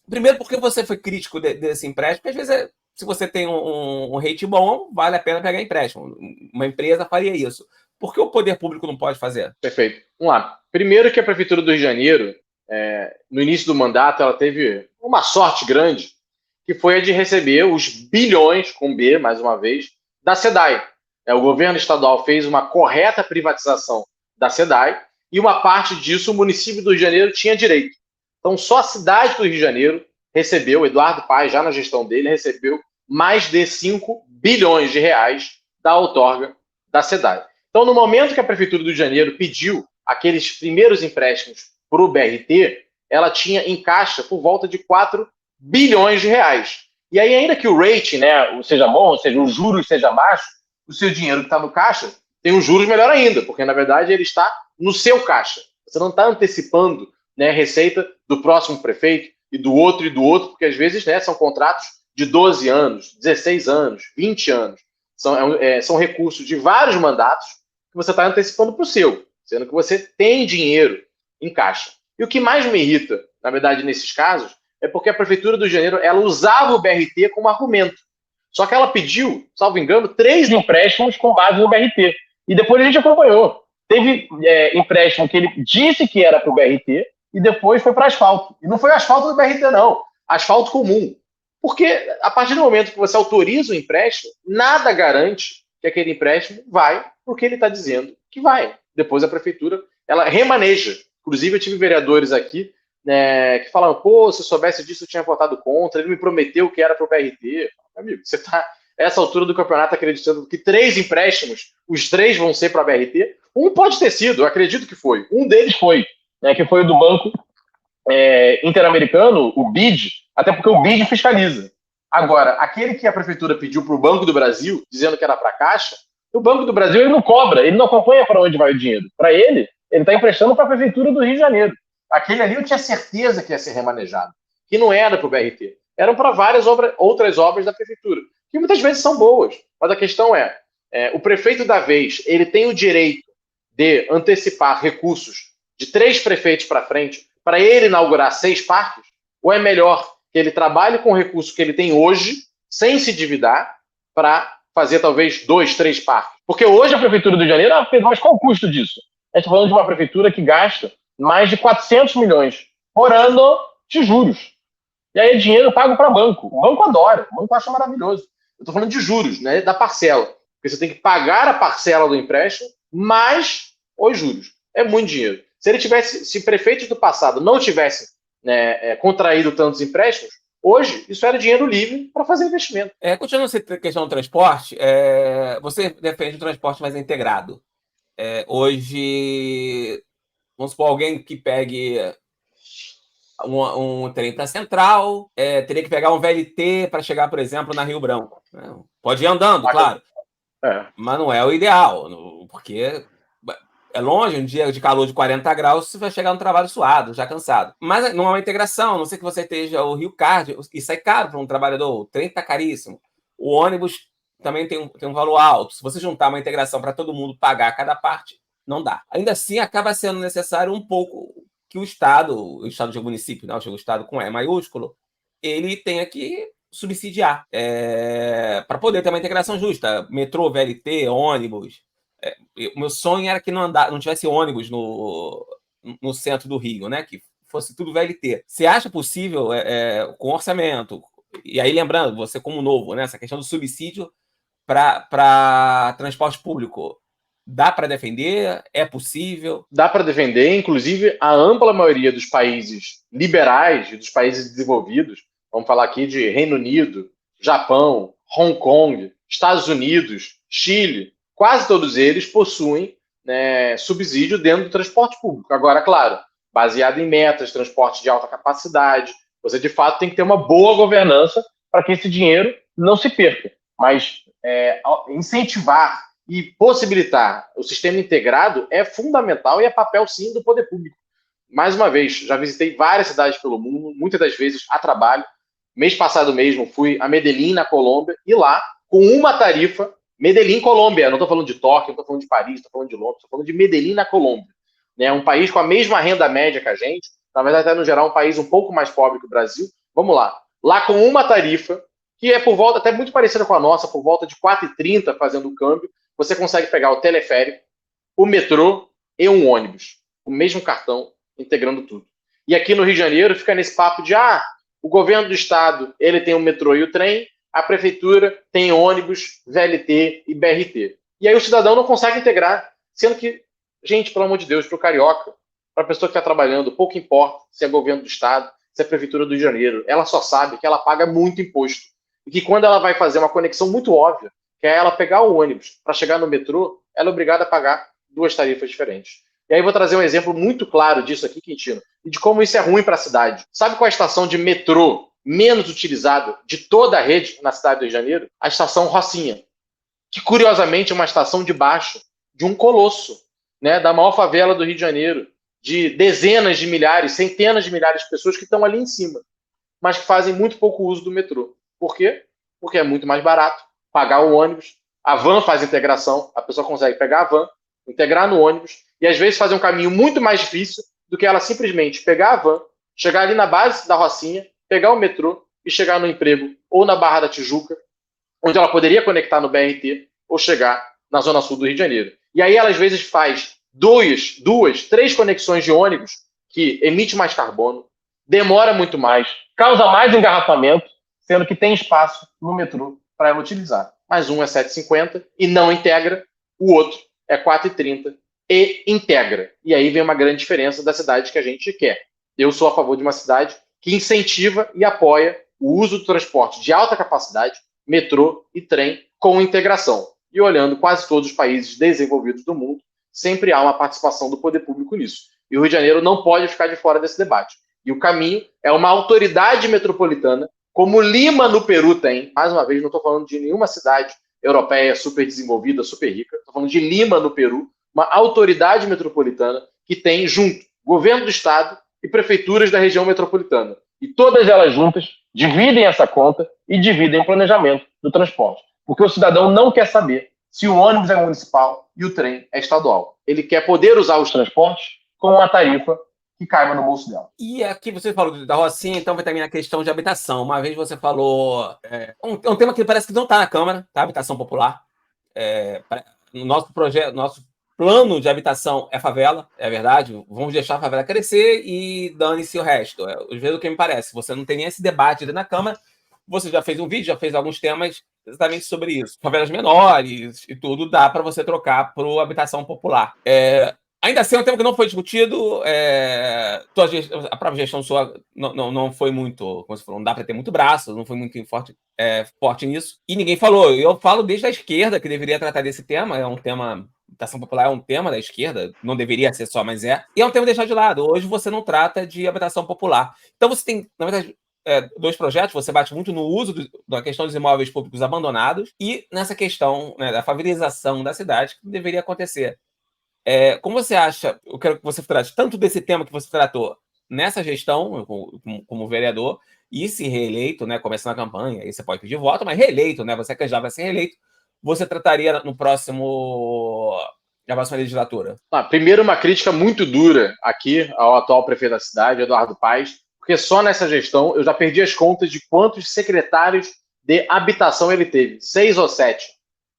Speaker 1: Primeiro, porque você foi crítico desse empréstimo, porque às vezes, se você tem um rate bom, vale a pena pegar empréstimo. Uma empresa faria isso. Por que o poder público não pode fazer?
Speaker 2: Perfeito. Vamos lá. Primeiro que a Prefeitura do Rio de Janeiro, no início do mandato, ela teve uma sorte grande, que foi a de receber os bilhões, com B, mais uma vez, da SEDAI. O governo estadual fez uma correta privatização da SEDAI e uma parte disso o município do Rio de Janeiro tinha direito. Então, só a cidade do Rio de Janeiro recebeu, Eduardo Paes, já na gestão dele, recebeu mais de 5 bilhões de reais da outorga da SEDAI. Então, no momento que a Prefeitura do Rio de Janeiro pediu aqueles primeiros empréstimos para o BRT, ela tinha em caixa por volta de 4 bilhões de reais. E aí, ainda que o rating, né, seja bom, ou seja, os juros seja baixo, o seu dinheiro que está no caixa tem um juros melhor ainda, porque, na verdade, ele está no seu caixa. Você não está antecipando, né, receita do próximo prefeito e do outro, porque, às vezes, né, são contratos de 12 anos, 16 anos, 20 anos. São recursos de vários mandatos que você está antecipando para o seu, sendo que você tem dinheiro em caixa. E o que mais me irrita, na verdade, nesses casos, é porque a Prefeitura do Rio de Janeiro ela usava o BRT como argumento. Só que ela pediu, salvo engano, 3 empréstimos com base no BRT. E depois a gente acompanhou. Teve empréstimo que ele disse que era para o BRT e depois foi para asfalto. E não foi asfalto do BRT, não. Asfalto comum. Porque a partir do momento que você autoriza o empréstimo, nada garante que aquele empréstimo vai para o que ele está dizendo que vai. Depois a prefeitura, ela remaneja. Inclusive, eu tive vereadores aqui que falaram, pô, se eu soubesse disso, eu tinha votado contra, ele me prometeu que era para o BRT. Amigo, você está, essa altura do campeonato, acreditando que 3 empréstimos, os 3 vão ser para a BRT? Um pode ter sido, eu acredito que foi. Um deles foi, né, que foi o do Banco Interamericano, o BID, até porque o BID fiscaliza. Agora, aquele que a prefeitura pediu para o Banco do Brasil, dizendo que era para a Caixa, o Banco do Brasil ele não cobra, ele não acompanha para onde vai o dinheiro. Para ele está emprestando para a prefeitura do Rio de Janeiro. Aquele ali eu tinha certeza que ia ser remanejado, que não era para o BRT. Eram para várias outras obras da prefeitura, que muitas vezes são boas. Mas a questão o prefeito da vez, ele tem o direito de antecipar recursos de 3 prefeitos para frente para ele inaugurar 6 parques? Ou é melhor que ele trabalhe com o recurso que ele tem hoje, sem se endividar, para fazer talvez 2, 3 parques? Porque hoje a Prefeitura do Rio de Janeiro, mas qual o custo disso? A gente está falando de uma prefeitura que gasta mais de 400 milhões por ano de juros. E aí é dinheiro pago para banco. O banco adora, o banco acha maravilhoso. Eu estou falando de juros, né, da parcela. Porque você tem que pagar a parcela do empréstimo mais os juros. É muito dinheiro. Se prefeitos do passado não tivessem contraído tantos empréstimos, hoje isso era dinheiro livre para fazer investimento.
Speaker 1: Continuando essa questão do transporte, você defende o transporte mais integrado. Hoje, vamos supor, alguém que pegue um trem para Central, teria que pegar um VLT para chegar, por exemplo, na Rio Branco. Pode ir andando, claro, mas não é o ideal, porque é longe, um dia de calor de 40 graus, você vai chegar no trabalho suado, já cansado. Mas não é uma integração, a não ser que você esteja o Rio Card, isso é caro para um trabalhador, o trem está caríssimo. O ônibus também tem um valor alto. Se você juntar uma integração para todo mundo pagar cada parte, não dá. Ainda assim, acaba sendo necessário um pouco que o Estado de município, né, o Estado com E maiúsculo, ele tenha que subsidiar para poder ter uma integração justa. Metrô, VLT, ônibus. O meu sonho era que não tivesse ônibus no centro do Rio, né? Que fosse tudo VLT. Você acha possível, com orçamento, e aí lembrando, você como novo, né? Essa questão do subsídio para transporte público, dá para defender? É possível?
Speaker 2: Dá para defender, inclusive a ampla maioria dos países liberais e dos países desenvolvidos, vamos falar aqui de Reino Unido, Japão, Hong Kong, Estados Unidos, Chile, quase todos eles possuem subsídio dentro do transporte público. Agora, claro, baseado em metas, transporte de alta capacidade, você de fato tem que ter uma boa governança para que esse dinheiro não se perca. Mas incentivar e possibilitar o sistema integrado é fundamental e é papel, sim, do poder público. Mais uma vez, já visitei várias cidades pelo mundo, muitas das vezes a trabalho. Mês passado mesmo fui a Medellín, na Colômbia, e lá, com uma tarifa, Medellín, Colômbia. Não estou falando de Tóquio, não estou falando de Paris, não estou falando de Londres, estou falando de Medellín, na Colômbia. Né? Um país com a mesma renda média que a gente, na verdade, até no geral, um país um pouco mais pobre que o Brasil. Vamos lá. Lá com uma tarifa, que é por volta, até muito parecida com a nossa, por volta de 4,30 fazendo o câmbio, você consegue pegar o teleférico, o metrô e um ônibus. O mesmo cartão, integrando tudo. E aqui no Rio de Janeiro fica nesse papo de o governo do estado ele tem o metrô e o trem, a prefeitura tem ônibus, VLT e BRT. E aí o cidadão não consegue integrar, sendo que, gente, pelo amor de Deus, para o carioca, para a pessoa que está trabalhando, pouco importa se é governo do estado, se é prefeitura do Rio de Janeiro, ela só sabe que ela paga muito imposto. E que quando ela vai fazer uma conexão muito óbvia, que é ela pegar o ônibus para chegar no metrô, ela é obrigada a pagar duas tarifas diferentes. E aí eu vou trazer um exemplo muito claro disso aqui, Quintino, e de como isso é ruim para a cidade. Sabe qual é a estação de metrô menos utilizada de toda a rede na cidade do Rio de Janeiro? A estação Rocinha, que curiosamente é uma estação de baixo de um colosso, né, da maior favela do Rio de Janeiro, de dezenas de milhares, centenas de milhares de pessoas que estão ali em cima, mas que fazem muito pouco uso do metrô. Por quê? Porque é muito mais barato pagar o ônibus, a van faz integração, a pessoa consegue pegar a van, integrar no ônibus, e às vezes fazer um caminho muito mais difícil do que ela simplesmente pegar a van, chegar ali na base da Rocinha, pegar o metrô e chegar no emprego ou na Barra da Tijuca, onde ela poderia conectar no BRT ou chegar na Zona Sul do Rio de Janeiro. E aí ela às vezes faz duas, três conexões de ônibus que emite mais carbono, demora muito mais, causa mais engarrafamento, sendo que tem espaço no metrô para ela utilizar. Mas um é 7,50 e não integra, o outro é 4,30 e integra. E aí vem uma grande diferença da cidade que a gente quer. Eu sou a favor de uma cidade que incentiva e apoia o uso do transporte de alta capacidade, metrô e trem, com integração. E olhando quase todos os países desenvolvidos do mundo, sempre há uma participação do poder público nisso. E o Rio de Janeiro não pode ficar de fora desse debate. E o caminho é uma autoridade metropolitana, como Lima, no Peru, tem. Mais uma vez, não estou falando de nenhuma cidade europeia super desenvolvida, super rica. Estou falando de Lima, no Peru, uma autoridade metropolitana que tem junto governo do estado e prefeituras da região metropolitana. E todas elas juntas dividem essa conta e dividem o planejamento do transporte. Porque o cidadão não quer saber se o ônibus é municipal e o trem é estadual. Ele quer poder usar os transportes com uma tarifa que caiba no bolso dela.
Speaker 1: E aqui você falou da Rocinha, então vai também a questão de habitação. Uma vez você falou... um tema que parece que não está na Câmara, tá? Habitação popular. No nosso projeto, nosso plano de habitação é favela, é verdade. Vamos deixar a favela crescer e dane-se o resto. Às vezes o que me parece, você não tem nem esse debate na Câmara. Você já fez um vídeo, já fez alguns temas exatamente sobre isso. Favelas menores e tudo dá para você trocar para habitação popular. Ainda assim, é um tema que não foi discutido. A própria gestão sua não foi muito, como você falou, não dá para ter muito braço, não foi muito forte nisso. E ninguém falou. Eu falo desde a esquerda que deveria tratar desse tema. É um tema. Habitação popular é um tema da esquerda, não deveria ser só, mas é. E é um tema deixado de lado. Hoje você não trata de habitação popular. Então você tem, na verdade, dois projetos. Você bate muito no uso da questão dos imóveis públicos abandonados e nessa questão, né, da favelização da cidade, que deveria acontecer. Como você acha, eu quero que você trate tanto desse tema que você tratou nessa gestão, como vereador, e se reeleito, né, começando a campanha, aí você pode pedir voto, mas reeleito, né, você que já vai ser reeleito, você trataria na próxima legislatura?
Speaker 2: Primeiro, uma crítica muito dura aqui ao atual prefeito da cidade, Eduardo Paes, porque só nessa gestão eu já perdi as contas de quantos secretários de habitação ele teve, 6 ou 7,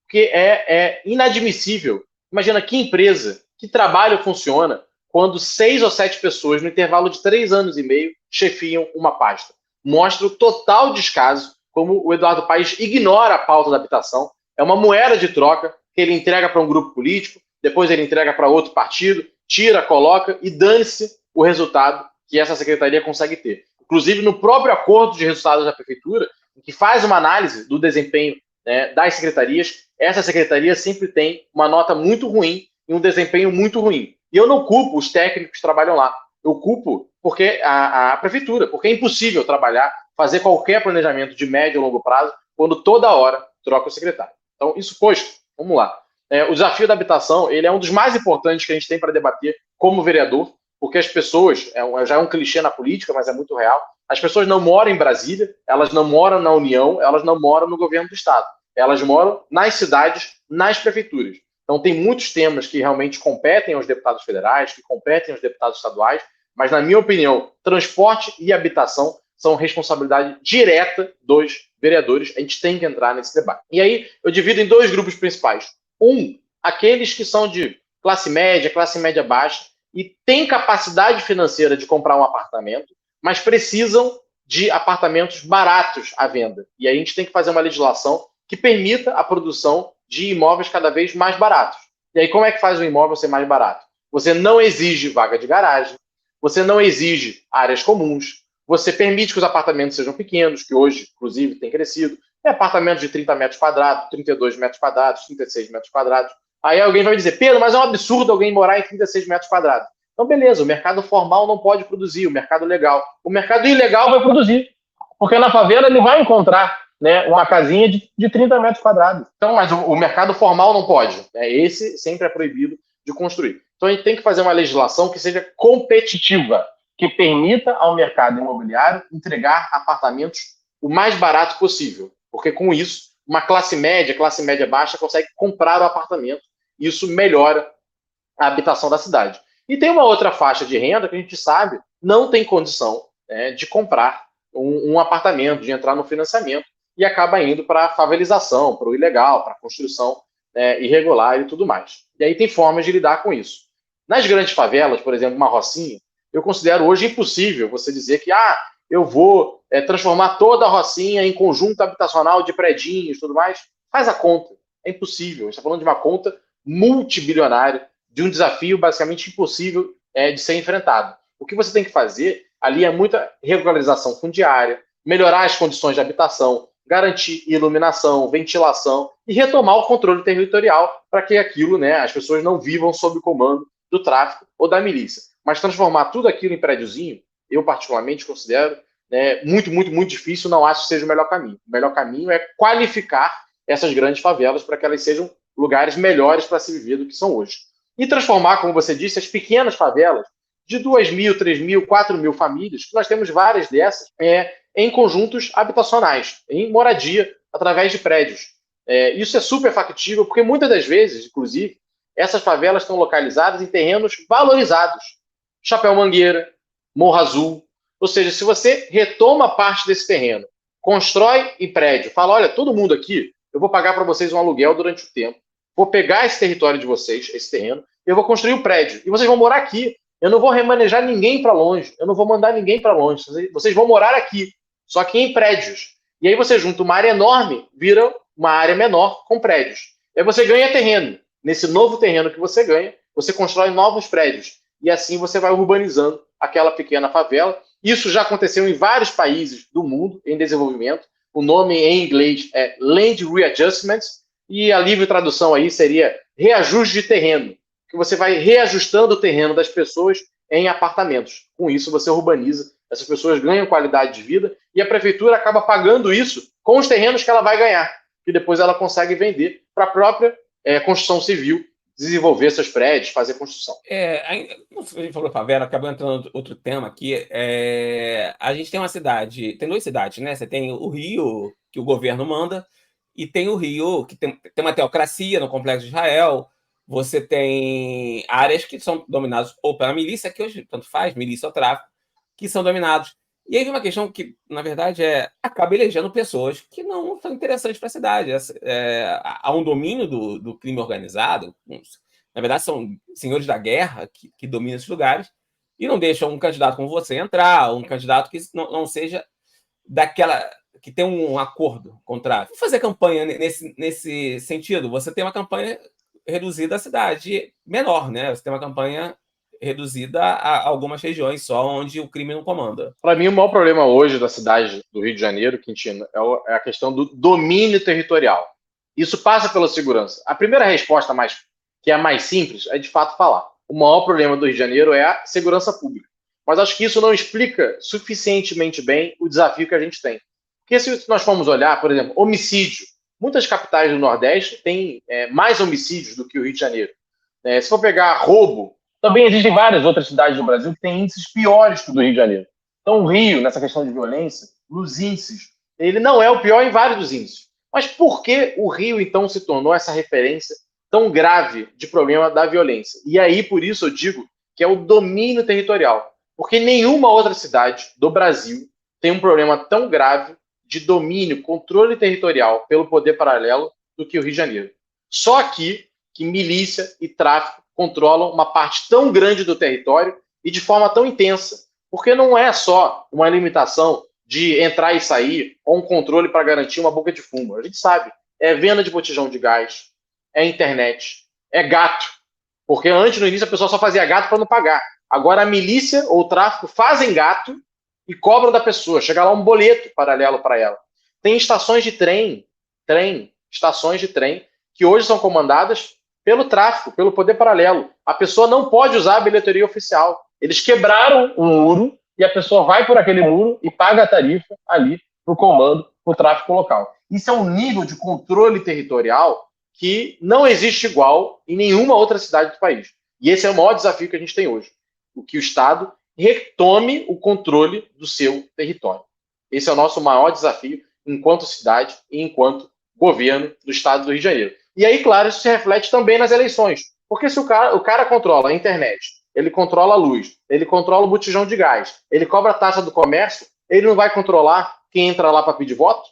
Speaker 2: porque é inadmissível. Imagina que empresa, que trabalho funciona quando 6 ou 7 pessoas, no intervalo de 3 anos e meio, chefiam uma pasta. Mostra o total descaso, como o Eduardo Paes ignora a pauta da habitação. É uma moeda de troca que ele entrega para um grupo político, depois ele entrega para outro partido, tira, coloca e dane-se o resultado que essa secretaria consegue ter. Inclusive, no próprio acordo de resultados da prefeitura, que faz uma análise do desempenho, né, das secretarias, essa secretaria sempre tem uma nota muito ruim e um desempenho muito ruim. E eu não culpo os técnicos que trabalham lá. Eu culpo porque a prefeitura, porque é impossível trabalhar, fazer qualquer planejamento de médio ou longo prazo, quando toda hora troca o secretário. Então, isso posto, vamos lá. O desafio da habitação, ele é um dos mais importantes que a gente tem para debater como vereador, porque as pessoas, já é um clichê na política, mas é muito real, as pessoas não moram em Brasília, elas não moram na União, elas não moram no governo do Estado. elas moram nas cidades, nas prefeituras. Então, tem muitos temas que realmente competem aos deputados federais, que competem aos deputados estaduais, mas, na minha opinião, transporte e habitação são responsabilidade direta dos vereadores. A gente tem que entrar nesse debate. E aí, eu divido em dois grupos principais. Aqueles que são de classe média baixa, e têm capacidade financeira de comprar um apartamento, mas precisam de apartamentos baratos à venda. E aí a gente tem que fazer uma legislação que permita a produção de imóveis cada vez mais baratos. E aí como é que faz o imóvel ser mais barato? Você não exige vaga de garagem, você não exige áreas comuns, você permite que os apartamentos sejam pequenos, que hoje, inclusive, tem crescido. É apartamentos de 30 metros quadrados, 32 metros quadrados, 36 metros quadrados. Aí alguém vai me dizer, Pedro, mas é um absurdo alguém morar em 36 metros quadrados. Então, beleza, o mercado formal não pode produzir, o mercado legal. O mercado ilegal vai produzir, porque na favela ele vai encontrar, né, uma casinha de 30 metros quadrados. Então, mas o mercado formal não pode. Esse sempre é proibido de construir. Então, a gente tem que fazer uma legislação que seja competitiva, que permita ao mercado imobiliário entregar apartamentos o mais barato possível. Porque com isso, uma classe média baixa consegue comprar o apartamento. Isso melhora a habitação da cidade. E tem uma outra faixa de renda que a gente sabe não tem condição, né, de comprar um apartamento, de entrar no financiamento, e acaba indo para a favelização, para o ilegal, para a construção, né, irregular e tudo mais. E aí tem formas de lidar com isso. Nas grandes favelas, por exemplo, uma Rocinha, eu considero hoje impossível você dizer que eu vou transformar toda a Rocinha em conjunto habitacional de predinhos e tudo mais. Faz a conta. É impossível. A gente está falando de uma conta multibilionária, de um desafio basicamente impossível de ser enfrentado. O que você tem que fazer ali é muita regularização fundiária, melhorar as condições de habitação, garantir iluminação, ventilação e retomar o controle territorial para que aquilo, né, as pessoas não vivam sob o comando do tráfico ou da milícia. Mas transformar tudo aquilo em prédiozinho, eu particularmente considero, né, muito, muito, muito difícil, não acho que seja o melhor caminho. O melhor caminho é qualificar essas grandes favelas para que elas sejam lugares melhores para se viver do que são hoje. E transformar, como você disse, as pequenas favelas de 2.000, 3.000, 4.000 famílias, que nós temos várias dessas, em conjuntos habitacionais, em moradia, através de prédios. Isso é super factível, porque muitas das vezes, inclusive, essas favelas estão localizadas em terrenos valorizados. Chapéu Mangueira, Morro Azul. Ou seja, se você retoma parte desse terreno, constrói em prédio, fala, olha, todo mundo aqui, eu vou pagar para vocês um aluguel durante o tempo, vou pegar esse território de vocês, esse terreno, eu vou construir um prédio, e vocês vão morar aqui. Eu não vou remanejar ninguém para longe, eu não vou mandar ninguém para longe, vocês vão morar aqui, só que em prédios. E aí você junta uma área enorme, vira uma área menor com prédios. E aí você ganha terreno. Nesse novo terreno que você ganha, você constrói novos prédios. E assim você vai urbanizando aquela pequena favela. Isso já aconteceu em vários países do mundo em desenvolvimento. O nome em inglês é Land Readjustments, e a livre tradução aí seria reajuste de terreno, que você vai reajustando o terreno das pessoas em apartamentos. Com isso, você urbaniza, essas pessoas ganham qualidade de vida e a prefeitura acaba pagando isso com os terrenos que ela vai ganhar, que depois ela consegue vender para a própria construção civil, desenvolver seus prédios, fazer construção.
Speaker 1: A gente falou favela, acabou entrando outro tema aqui. A gente tem uma cidade, tem duas cidades, né? Você tem o Rio, que o governo manda, e tem o Rio, que tem uma teocracia no Complexo de Israel. Você tem áreas que são dominadas ou pela milícia, que hoje tanto faz, milícia ou tráfico, que são dominados. E aí vem uma questão que, na verdade, acaba elegendo pessoas que não são interessantes para a cidade. Há um domínio do crime organizado, na verdade, são senhores da guerra que dominam esses lugares e não deixam um candidato como você entrar, um candidato que não seja daquela que tem um acordo com o tráfico. Fazer campanha nesse sentido, você tem uma campanha reduzida à cidade menor, né? Você tem uma campanha reduzida a algumas regiões só onde o crime não comanda.
Speaker 2: Para mim, o maior problema hoje da cidade do Rio de Janeiro, Quintino, é a questão do domínio territorial. Isso passa pela segurança. A primeira resposta, que é a mais simples, é de fato falar. O maior problema do Rio de Janeiro é a segurança pública. Mas acho que isso não explica suficientemente bem o desafio que a gente tem. Porque se nós formos olhar, por exemplo, homicídio, muitas capitais do Nordeste têm mais homicídios do que o Rio de Janeiro. Se for pegar roubo, também existem várias outras cidades do Brasil que têm índices piores que o do Rio de Janeiro. Então o Rio, nessa questão de violência, nos índices, ele não é o pior em vários dos índices. Mas por que o Rio, então, se tornou essa referência tão grave de problema da violência? E aí, por isso, eu digo que é o domínio territorial. Porque nenhuma outra cidade do Brasil tem um problema tão grave de domínio, controle territorial pelo poder paralelo do que o Rio de Janeiro. Só aqui que milícia e tráfico controlam uma parte tão grande do território e de forma tão intensa. Porque não é só uma limitação de entrar e sair ou um controle para garantir uma boca de fumo. A gente sabe, é venda de botijão de gás, é internet, é gato. Porque antes, no início, a pessoa só fazia gato para não pagar. Agora a milícia ou o tráfico fazem gato e cobram da pessoa. Chega lá um boleto paralelo para ela. Tem estações de estações de trem, que hoje são comandadas pelo tráfico, pelo poder paralelo. A pessoa não pode usar a bilheteria oficial. Eles quebraram um muro e a pessoa vai por aquele muro e paga a tarifa ali para o comando, para o tráfico local. Isso é um nível de controle territorial que não existe igual em nenhuma outra cidade do país. E esse é o maior desafio que a gente tem hoje. O que o Estado retome o controle do seu território. Esse é o nosso maior desafio enquanto cidade e enquanto governo do Estado do Rio de Janeiro. E aí, claro, isso se reflete também nas eleições. Porque se o cara controla a internet, ele controla a luz, ele controla o botijão de gás, ele cobra a taxa do comércio, ele não vai controlar quem entra lá para pedir voto?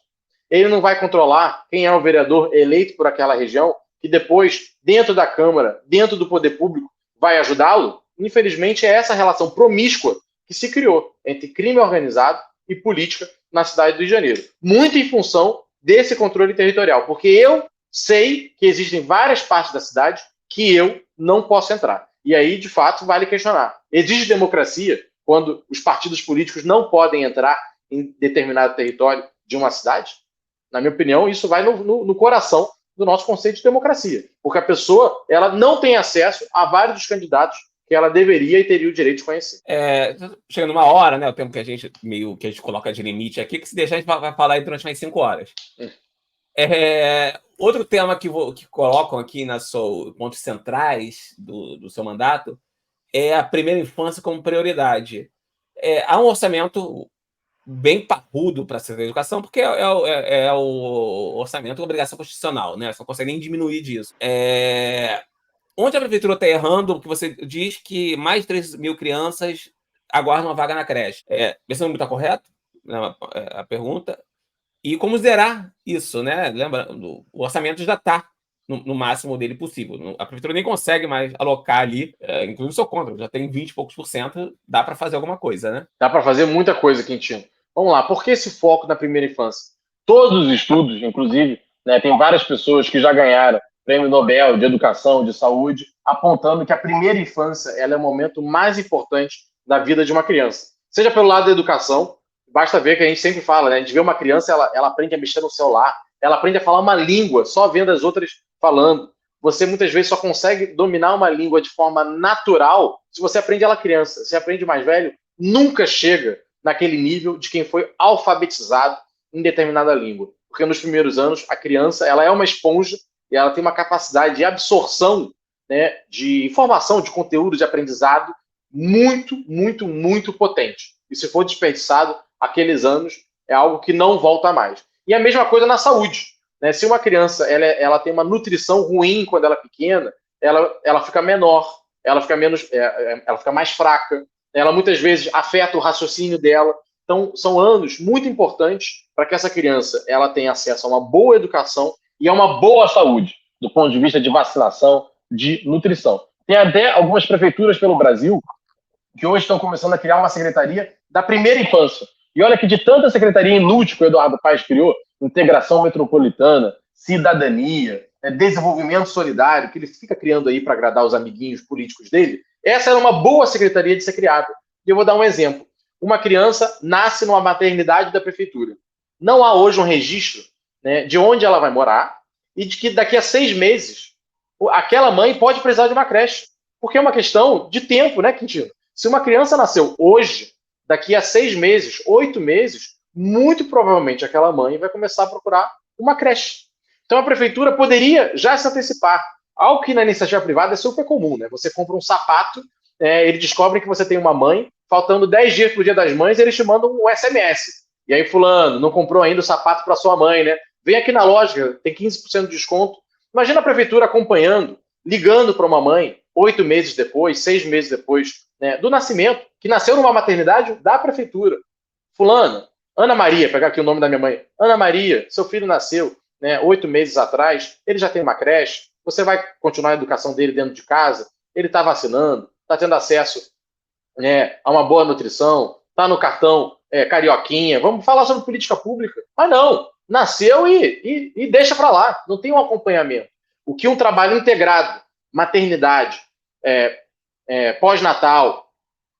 Speaker 2: Ele não vai controlar quem é o vereador eleito por aquela região, que depois, dentro da Câmara, dentro do poder público, vai ajudá-lo? Infelizmente, é essa relação promíscua que se criou entre crime organizado e política na cidade do Rio de Janeiro. Muito em função desse controle territorial, porque eu sei que existem várias partes da cidade que eu não posso entrar. E aí, de fato, vale questionar. Existe democracia quando os partidos políticos não podem entrar em determinado território de uma cidade? Na minha opinião, isso vai no coração do nosso conceito de democracia. Porque a pessoa ela não tem acesso a vários dos candidatos que ela deveria e teria o direito de conhecer.
Speaker 1: Chegando uma hora, né? O tempo que a gente coloca de limite aqui, que se deixar a gente vai falar aí durante mais 5 horas. Outro tema que colocam aqui nas pontos centrais do seu mandato é a primeira infância como prioridade. Há um orçamento bem parrudo para a educação, porque é o orçamento de obrigação constitucional, né? Você não consegue nem diminuir disso. Onde a prefeitura está errando, porque você diz que mais de 3 mil crianças aguardam uma vaga na creche. Esse número está correto? A pergunta. E como zerar isso, né? Lembra, o orçamento já está no máximo dele possível. A prefeitura nem consegue mais alocar ali, inclusive sou contra, já tem 20 e poucos %, dá para fazer alguma coisa, né?
Speaker 2: Dá para fazer muita coisa, Quintino. Vamos lá, por que esse foco na primeira infância? Todos os estudos, inclusive, né, tem várias pessoas que já ganharam Prêmio Nobel de Educação, de Saúde, apontando que a primeira infância ela é o momento mais importante da vida de uma criança. Seja pelo lado da educação, basta ver que a gente sempre fala, né? A gente vê uma criança, ela aprende a mexer no celular, ela aprende a falar uma língua, só vendo as outras falando. Você muitas vezes só consegue dominar uma língua de forma natural se você aprende ela criança. Se aprende mais velho, nunca chega naquele nível de quem foi alfabetizado em determinada língua. Porque nos primeiros anos, a criança ela é uma esponja e ela tem uma capacidade de absorção, né, de informação, de conteúdo, de aprendizado muito, muito, muito potente. E se for desperdiçado, aqueles anos é algo que não volta mais. E a mesma coisa na saúde. Né? Se uma criança ela tem uma nutrição ruim quando ela é pequena, ela fica menor, ela fica mais fraca, ela muitas vezes afeta o raciocínio dela. Então, são anos muito importantes para que essa criança ela tenha acesso a uma boa educação e a uma boa saúde, do ponto de vista de vacinação, de nutrição. Tem até algumas prefeituras pelo Brasil que hoje estão começando a criar uma secretaria da primeira infância. E olha que de tanta secretaria inútil que o Eduardo Paes criou, integração metropolitana, cidadania, desenvolvimento solidário, que ele fica criando aí para agradar os amiguinhos políticos dele, essa era uma boa secretaria de ser criada. E eu vou dar um exemplo. Uma criança nasce numa maternidade da prefeitura. Não há hoje um registro, né, de onde ela vai morar e de que daqui a 6 meses aquela mãe pode precisar de uma creche. Porque é uma questão de tempo, né, Quintino? Se uma criança nasceu hoje, daqui a 6 meses, 8 meses, muito provavelmente aquela mãe vai começar a procurar uma creche. Então a prefeitura poderia já se antecipar. Algo que na iniciativa privada é super comum, né? Você compra um sapato, ele descobre que você tem uma mãe, faltando 10 dias para o Dia das Mães, eles te mandam um SMS. E aí, fulano, não comprou ainda o sapato para sua mãe, né? Vem aqui na loja, tem 15% de desconto. Imagina a prefeitura acompanhando, ligando para uma mãe, 8 meses depois, 6 meses depois, né, do nascimento, que nasceu numa maternidade da prefeitura. Fulana, Ana Maria, pegar aqui o nome da minha mãe. Ana Maria, seu filho nasceu, né, 8 meses atrás, ele já tem uma creche, você vai continuar a educação dele dentro de casa, ele está vacinando, está tendo acesso, né, a uma boa nutrição, está no cartão carioquinha, vamos falar sobre política pública. Mas não, nasceu e deixa para lá, não tem um acompanhamento. O que um trabalho integrado, maternidade, pós-natal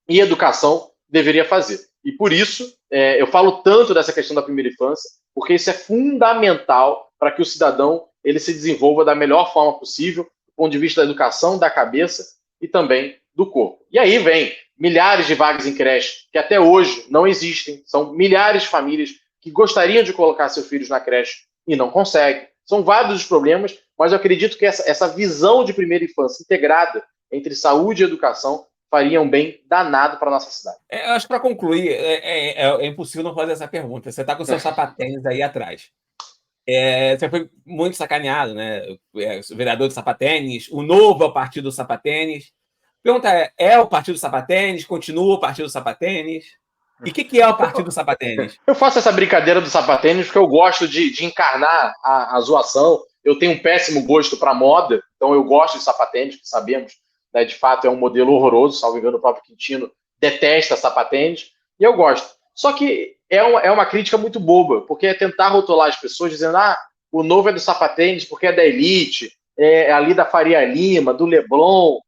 Speaker 2: e educação deveria fazer. E por isso, eu falo tanto dessa questão da primeira infância, porque isso é fundamental para que o cidadão ele se desenvolva da melhor forma possível, do ponto de vista da educação, da cabeça e também do corpo. E aí vem milhares de vagas em creche que até hoje não existem, são milhares de famílias que gostariam de colocar seus filhos na creche e não conseguem. São vários os problemas, mas eu acredito que essa visão de primeira infância integrada entre saúde e educação faria um bem danado para a nossa cidade.
Speaker 1: Eu acho que para concluir, é impossível não fazer essa pergunta. Você está com seus sapatênis aí atrás. Você foi muito sacaneado, né? O vereador do sapatênis, o novo é o partido do sapatênis. Pergunta é o partido do sapatênis? Continua o partido do sapatênis? E o que é o partido do sapatênis?
Speaker 2: Eu faço essa brincadeira do sapatênis porque eu gosto de encarnar a zoação. Eu tenho um péssimo gosto para moda, então eu gosto de sapatênis, que sabemos, né, de fato é um modelo horroroso, salvo engano o próprio Quintino detesta sapatênis, e eu gosto. Só que é uma crítica muito boba, porque é tentar rotular as pessoas dizendo o novo é do sapatênis porque é da elite, é ali da Faria Lima, do Leblon,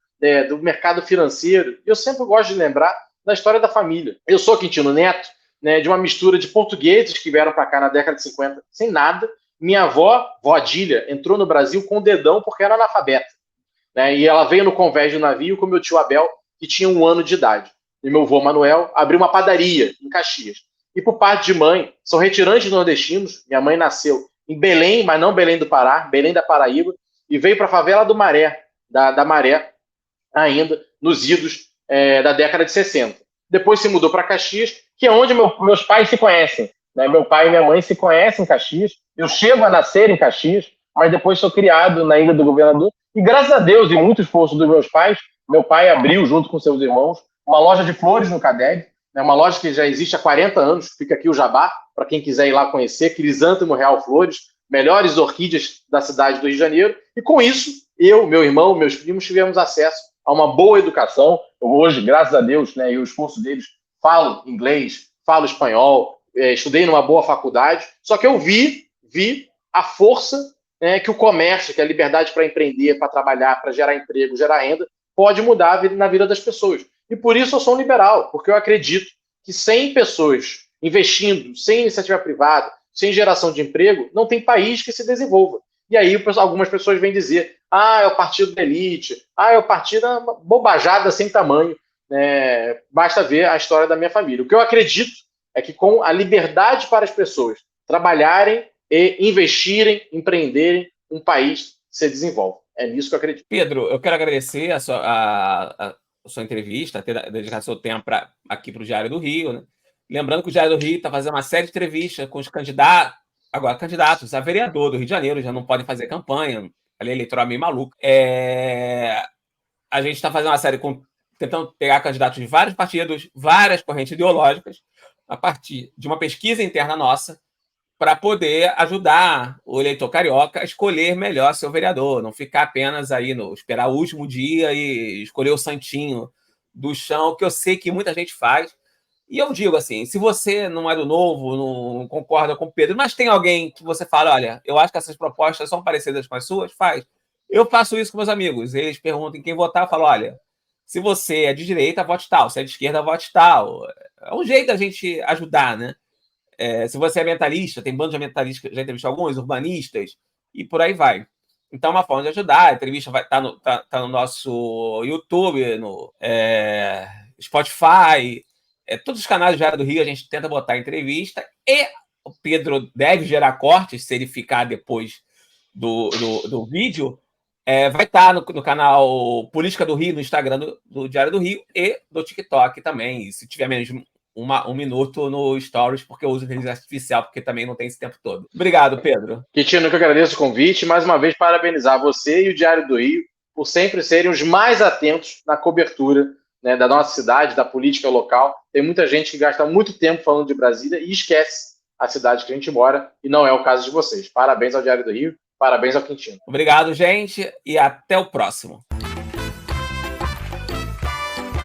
Speaker 2: do mercado financeiro. E eu sempre gosto de lembrar da história da família. Eu sou Quintino Neto, né, de uma mistura de portugueses que vieram para cá na década de 50 sem nada. Minha avó, vó Adília, entrou no Brasil com o dedão porque era analfabeta. Né, e ela veio no convés do navio com meu tio Abel, que tinha 1 ano de idade. E meu avô Manuel abriu uma padaria em Caxias. E por parte de mãe, são retirantes nordestinos. Minha mãe nasceu em Belém, mas não Belém do Pará, Belém da Paraíba, e veio para a favela do Maré, da Maré, ainda nos idos da década de 60. Depois se mudou para Caxias, que é onde meus pais se conhecem. Né? Meu pai e minha mãe se conhecem em Caxias. Eu chego a nascer em Caxias, mas depois sou criado na Ilha do Governador. E graças a Deus, e muito esforço dos meus pais, meu pai abriu, junto com seus irmãos, uma loja de flores no Cadeg, né? Uma loja que já existe há 40 anos. Fica aqui o jabá, para quem quiser ir lá conhecer, Crisântemo Real Flores, melhores orquídeas da cidade do Rio de Janeiro. E com isso, eu, meu irmão, meus primos tivemos acesso a uma boa educação. Eu hoje, graças a Deus, né, e o esforço deles, falo inglês, falo espanhol, estudei numa boa faculdade, só que eu vi a força, né, que o comércio, que a liberdade para empreender, para trabalhar, para gerar emprego, gerar renda, pode mudar na vida das pessoas. E por isso eu sou um liberal, porque eu acredito que sem pessoas investindo, sem iniciativa privada, sem geração de emprego, não tem país que se desenvolva. E aí algumas pessoas vêm dizer, é o partido da elite, é o partido da bobajada sem tamanho. Basta ver a história da minha família. O que eu acredito é que com a liberdade para as pessoas trabalharem e investirem, empreenderem, um país se desenvolve. É nisso que eu acredito.
Speaker 1: Pedro, eu quero agradecer a sua entrevista, ter dedicado seu tempo aqui para o Diário do Rio, né? Lembrando que o Diário do Rio está fazendo uma série de entrevistas com os candidatos a vereador do Rio de Janeiro, já não podem fazer campanha, a lei eleitoral é meio maluca. A gente está fazendo uma série tentando pegar candidatos de vários partidos, várias correntes ideológicas, a partir de uma pesquisa interna nossa, para poder ajudar o eleitor carioca a escolher melhor seu vereador, não ficar apenas aí esperar o último dia e escolher o santinho do chão, que eu sei que muita gente faz. E eu digo assim, se você não é do Novo, não concorda com o Pedro, mas tem alguém que você fala, olha, eu acho que essas propostas são parecidas com as suas, faz. Eu faço isso com meus amigos, eles perguntam em quem votar, eu falo, olha, se você é de direita, vote tal, se é de esquerda, vote tal. É um jeito da gente ajudar, né? Se você é ambientalista, tem bandos de ambientalistas, já entrevistou alguns, urbanistas, e por aí vai. Então, é uma forma de ajudar. A entrevista vai estar no nosso YouTube, no Spotify, todos os canais do Diário do Rio a gente tenta botar entrevista, e o Pedro deve gerar cortes se ele ficar depois do vídeo. Vai estar no canal Política do Rio, no Instagram do Diário do Rio e do TikTok também. E se tiver menos um minuto no Stories, porque eu uso inteligência artificial, porque também não tem esse tempo todo. Obrigado, Pedro.
Speaker 2: Quintino, eu que agradeço o convite. Mais uma vez, parabenizar você e o Diário do Rio por sempre serem os mais atentos na cobertura, né, da nossa cidade, da política local. Tem muita gente que gasta muito tempo falando de Brasília e esquece a cidade que a gente mora, e não é o caso de vocês. Parabéns ao Diário do Rio, parabéns ao Quintino.
Speaker 1: Obrigado, gente, e até o próximo.